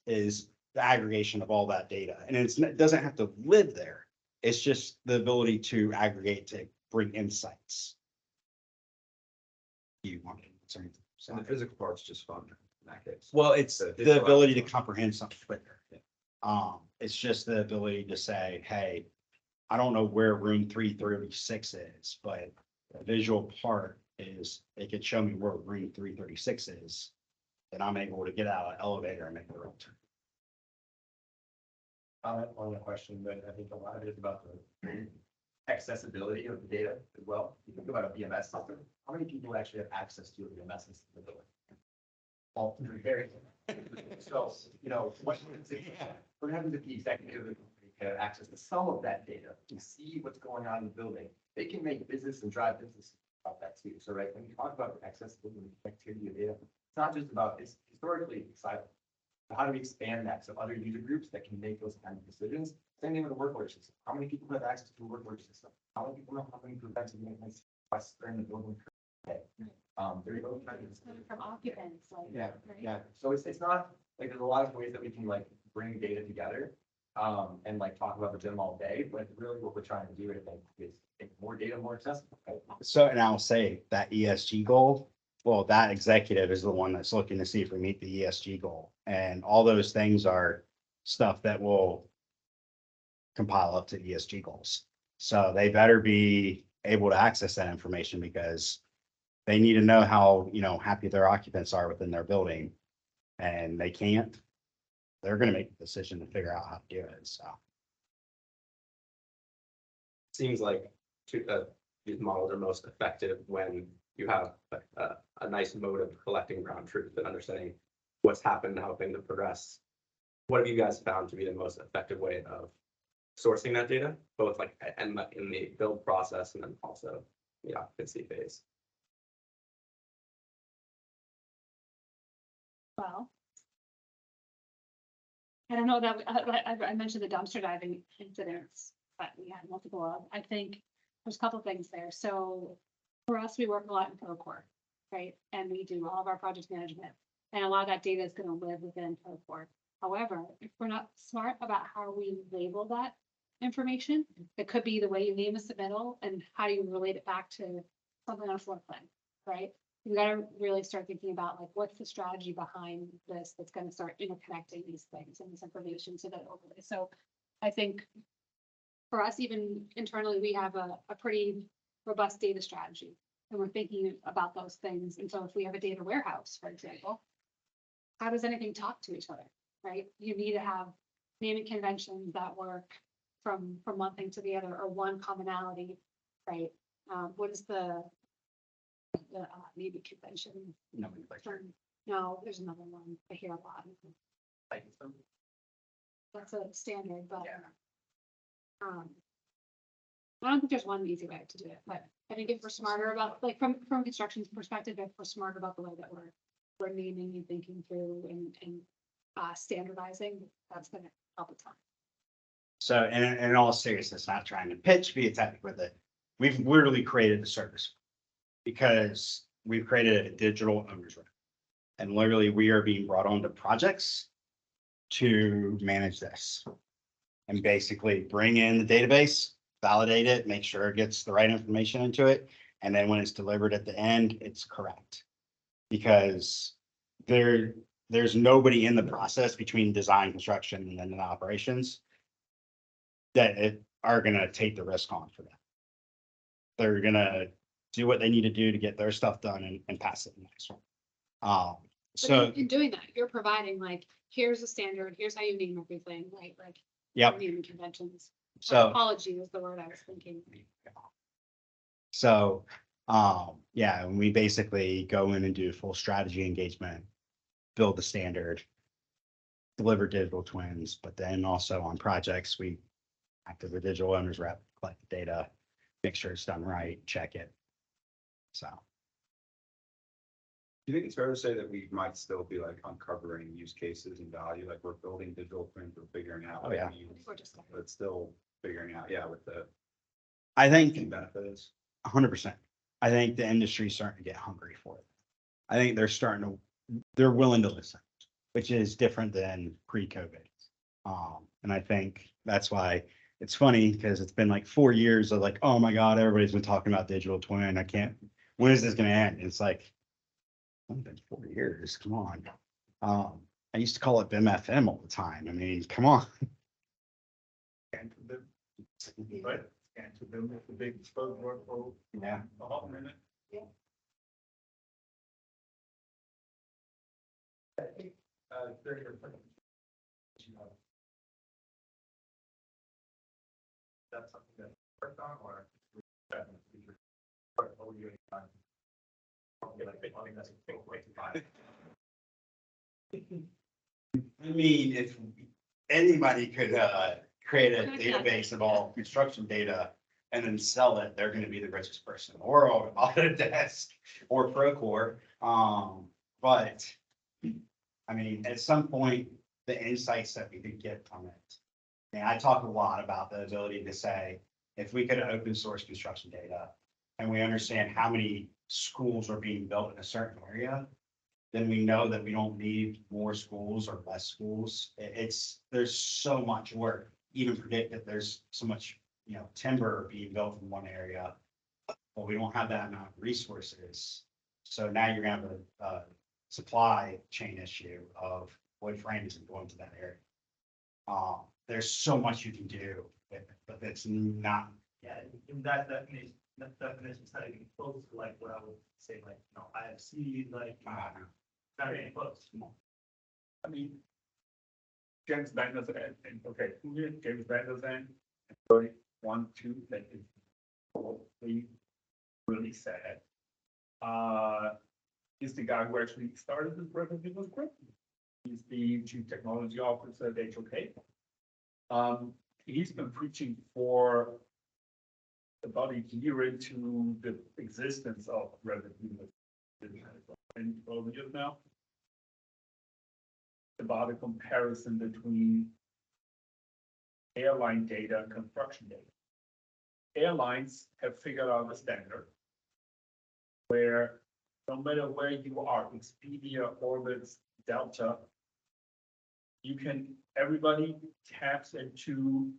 is the aggregation of all that data. And it doesn't have to live there. It's just the ability to aggregate to bring insights. You want to say So the physical part's just fun in that case. well, it's The the digital ability to avatar. comprehend something quicker. It's just the ability to say, hey, I don't know where room 336 is, but the visual part is it could show me where room 336 is. And I'm able to get out of the elevator and make the right turn. Comment on the question, but I think a lot of it is about the accessibility of the data as well. You think about a VMS system, how many people actually have access to a VMS system in the building? All very. So, you know, what happens if the executive can have access to some of that data to see what's going on in the building? They can make business and drive business about that too. So, right, when you talk about accessibility and connectivity of data, it's not just about, it's historically siloed. So how do we expand that? So other user groups that can make those kinds of decisions. Same thing with the work order system. How many people have access to a work order system? How many people know how many preventive maintenance requests are in the building? Okay. There you go. From occupants, like. Yeah, right? yeah. So it's not like there's a lot of ways that we can like bring data together. And like talk about the gym all day, but really what we're trying to do, I think, is make more data more accessible. Right? So, and I'll say that ESG goal, well, that executive is the one that's looking to see if we meet the ESG goal. And all those things are stuff that will compile up to ESG goals. So they better be able to access that information because they need to know how, happy their occupants are within their building. And they can't, they're going to make the decision to figure out how to do it. So. Seems like these models are most effective when you have a nice mode of collecting ground truth and understanding what's happened, how things have progressed. What have you guys found to be the most effective way of sourcing that data, both like in the build process and then also the occupancy phase? Well. I don't know that, I mentioned the dumpster diving incidents, but we had multiple of, I think there's a couple things there. So for us, we work a lot in Procore, right? And we do all of our project management. And a lot of that data is gonna live within Procore. However, if we're not smart about how we label that information, it could be the way you name a submittal and how do you relate it back to something on a floor plan, right? You gotta really start thinking about like, what's the strategy behind this that's gonna start interconnecting these things and this information to that overlay. So I think for us, even internally, we have a pretty robust data strategy. And we're thinking about those things. And so if we have a data warehouse, for example, how does anything talk to each other, right? You need to have naming conventions that work from one thing to the other, or one commonality, right? What is the naming convention? Nomenclature. No, there's another one I hear a lot. That's a standard, but. I don't think there's one easy way to do it, but I think if we're smarter about, like, from construction's perspective, if we're smart about the way that we're naming and thinking through and standardizing, that's gonna help a ton. So in all seriousness, not trying to pitch VIATechnik with it, we've literally created the service. Because we've created a digital owner's rep. And literally we are being brought onto projects to manage this. And basically bring in the database, validate it, make sure it gets the right information into it. And then when it's delivered at the end, it's correct. Because there's nobody in the process between design, construction, and then the operations that are gonna take the risk on for that. They're gonna do what they need to do to get their stuff done and pass it next one. But So, in doing that, you're providing like, here's a standard, here's how you name everything, right? Like. yep, Naming conventions. so. Apology was the word I was thinking. So, yeah, and we basically go in and do full strategy engagement, build the standard, deliver digital twins, but then also on projects, we act as a digital owners rep, collect the data, make sure it's done right, check it. So, Do you think it's fair to say that we might still be like uncovering use cases and value, like we're building digital twins, we're figuring out. Oh, what yeah. we use, We're just. But still figuring out, yeah, what the I think benefit is. 100%. I think the industry's starting to get hungry for it. I think they're willing to listen, which is different than pre-COVID. And I think that's why it's funny because it's been like 4 years of like, oh my God, everybody's been talking about digital twin. When is this gonna end? It's like, it's only been 4 years, come on. I used to call it BIM-FM all the time. I mean, come on. And to them, right? And to them, it's a big buzzword for Yeah. a hot minute. That's something that worked on or. I mean, if anybody could create a database of all construction data and then sell it, they're gonna be the richest person in the world, Autodesk or Procore. But I mean, at some point, the insights that we could get from it. And I talk a lot about the ability to say, if we could open source construction data and we understand how many schools are being built in a certain area, then we know that we don't need more schools or less schools. There's so much work, even predict that there's so much, timber being built in one area, but we don't have that amount of resources. So now you're gonna have a supply chain issue of wood frame isn't going to that area. There's so much you can do, but it's not. Yeah, in that definition, is not even close to like what I would say, like, IFC, like, not even close. I mean. James Benders and okay, James Benders and 31, 2, that is probably really sad. He's the guy who actually started this revenue with Grip. He's the chief technology officer at HOK. He's been preaching for about a year into the existence of revenue and 12 years now. About a comparison between airline data and construction data. Airlines have figured out a standard where no matter where you are, Expedia, Orbitz, Delta, everybody taps into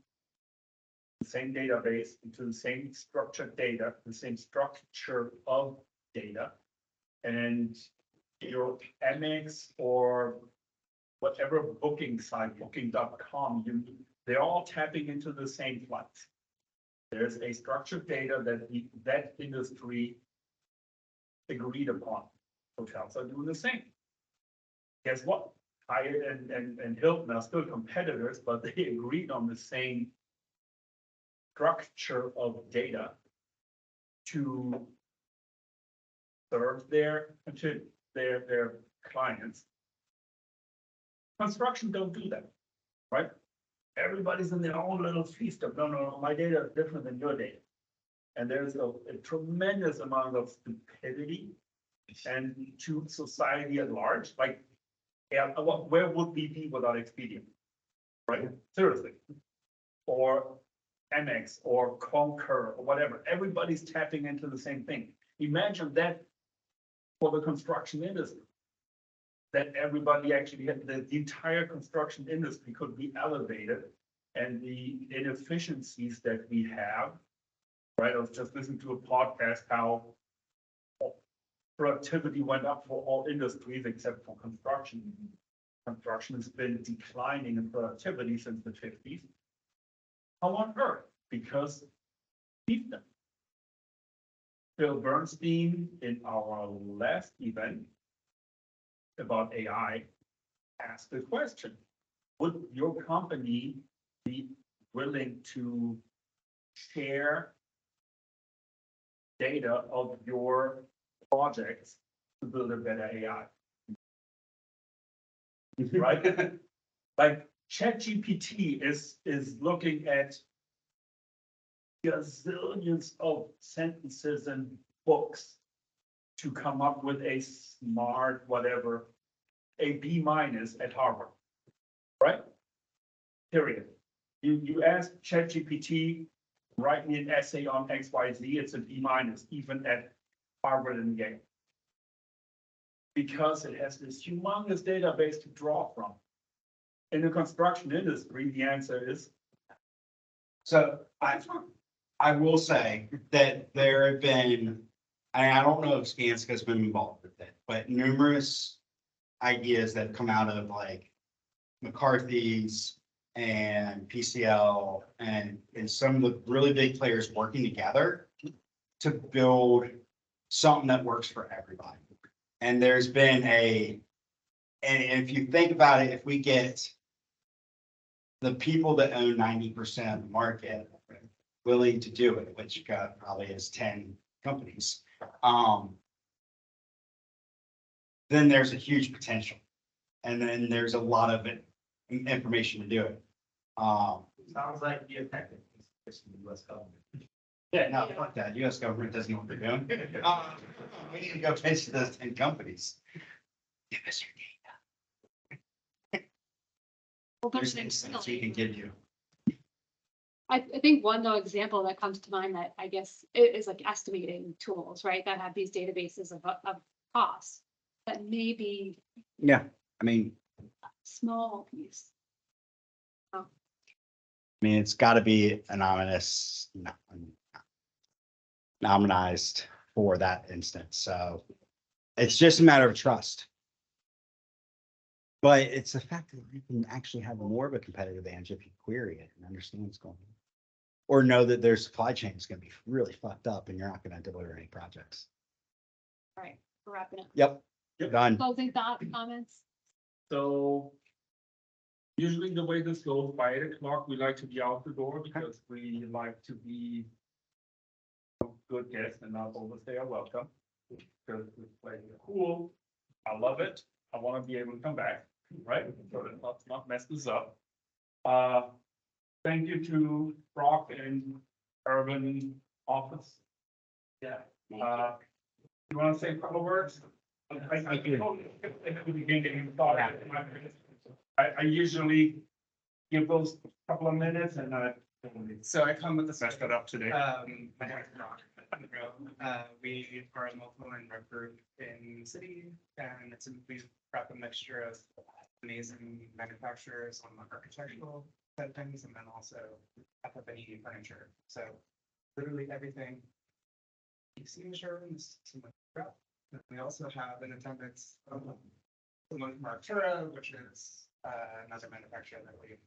the same database, into the same structured data, the same structure of data. And your Amex or whatever booking site, booking.com, they're all tapping into the same flights. There's a structured data that that industry agreed upon. Hotels are doing the same. Guess what? Hyatt and Hilton are still competitors, but they agreed on the same structure of data to serve their clients. Construction don't do that, right? Everybody's in their own little feast of, no, my data is different than your data. And there's a tremendous amount of stupidity and to society at large, like, yeah, where would we be without Expedia? Right? Seriously. Or MX or Concur or whatever. Everybody's tapping into the same thing. Imagine that for the construction industry. That everybody actually had, the entire construction industry could be elevated, and the inefficiencies that we have, right? I was just listening to a podcast how productivity went up for all industries except for construction. Construction has been declining in productivity since the 50s. How on earth? Because we've done. Bill Bernstein in our last event about AI asked the question, would your company be willing to share data of your projects to build a better AI? Right? Like ChatGPT is looking at gazillions of sentences and books to come up with a smart whatever, a B- at Harvard, right? Period. You ask ChatGPT, write me an essay on XYZ, it's a B-, even at Harvard and Yale. Because it has this humongous database to draw from. In the construction industry, the answer is. So I will say that there have been, I don't know if Skanska's been involved with it, but numerous ideas that have come out of like McCarthy's and PCL and some of the really big players working together to build something that works for everybody. And there's been and if you think about it, if we get the people that own 90% of the market willing to do it, which probably is 10 companies, then there's a huge potential. And then there's a lot of information to do it. Sounds like VIATechnik is the US government. Yeah, no, fuck that. US government doesn't know what they're doing. We need to go pitch to those 10 companies. Give us your data. There's insights we can give you. I think one though example that comes to mind that I guess is like estimating tools, right? That have these databases of costs that may be Yeah, I mean, a small piece. it's got to be anonymous, nominalized for that instance. So it's just a matter of trust. But it's the fact that you can actually have more of a competitive advantage if you query it and understand what's going on. Or know that their supply chain is going to be really fucked up and you're not going to deliver any projects. All right, we're wrapping up. Yep, Yep. done. Closing thoughts, comments? So usually the way this goes, by 8 o'clock, we like to be out the door because we like to be good guests and not overstay our welcome. Because it's like cool, I love it, I want to be able to come back, right? So that let's not mess this up. Thank you to Brock and Urban Office. Yeah. You want to say a couple of words? I usually give those couple of minutes and So I come with the messed that up today. my name is Brock. We are a multiple and rep group in the city, and we prep a mixture of amazing manufacturers on the architectural side of things, and then also FF&E furniture. So literally everything you see in the showroom is similar to prep. We also have in attendance someone from Arctura, which is another manufacturer that we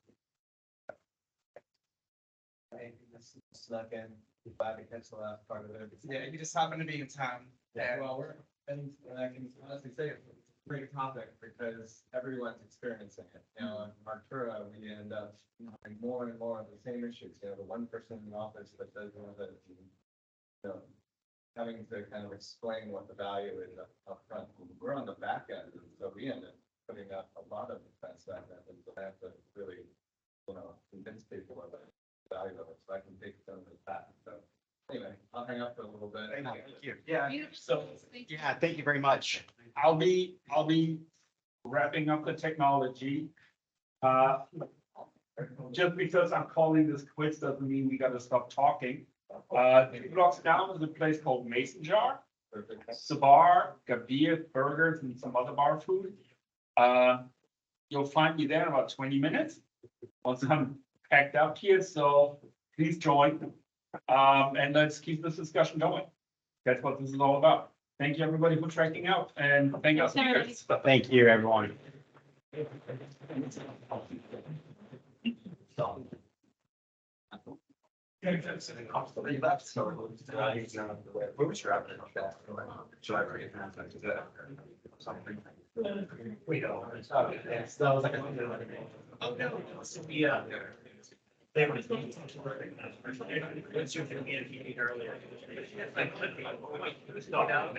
Snuck in, glad to catch the last part of it. Yeah, you just happen to be in town. Yeah, well, and I can honestly say it's a great topic because everyone's experiencing it. You know, in Artura, we end up having more and more of the same issues. You know, the one person in the office that does one of it, you know, having to kind of explain what the value is up front. We're on the back end, and so we end up putting up a lot of defense back then, and so I have to really, you know, convince people of the value of it, so I can take some of it back. So anyway, I'll hang up for a little bit. Thank you. Yeah, So yeah, thank you very much. I'll be wrapping up the technology. Just because I'm calling this quits doesn't mean we gotta stop talking. 2 blocks down is a place called Mason Jar. It's a bar, got beer, burgers, and some other bar food. You'll find me there in about 20 minutes. Once I'm packed up here, so please join. And let's keep this discussion going. That's what this is all about. Thank you, everybody, for checking out, and thank our speakers. Thank you, everyone. Where was your applicant? Should I bring it down? Is that something? We don't. That was like yeah. They were. It's your community earlier. No doubt.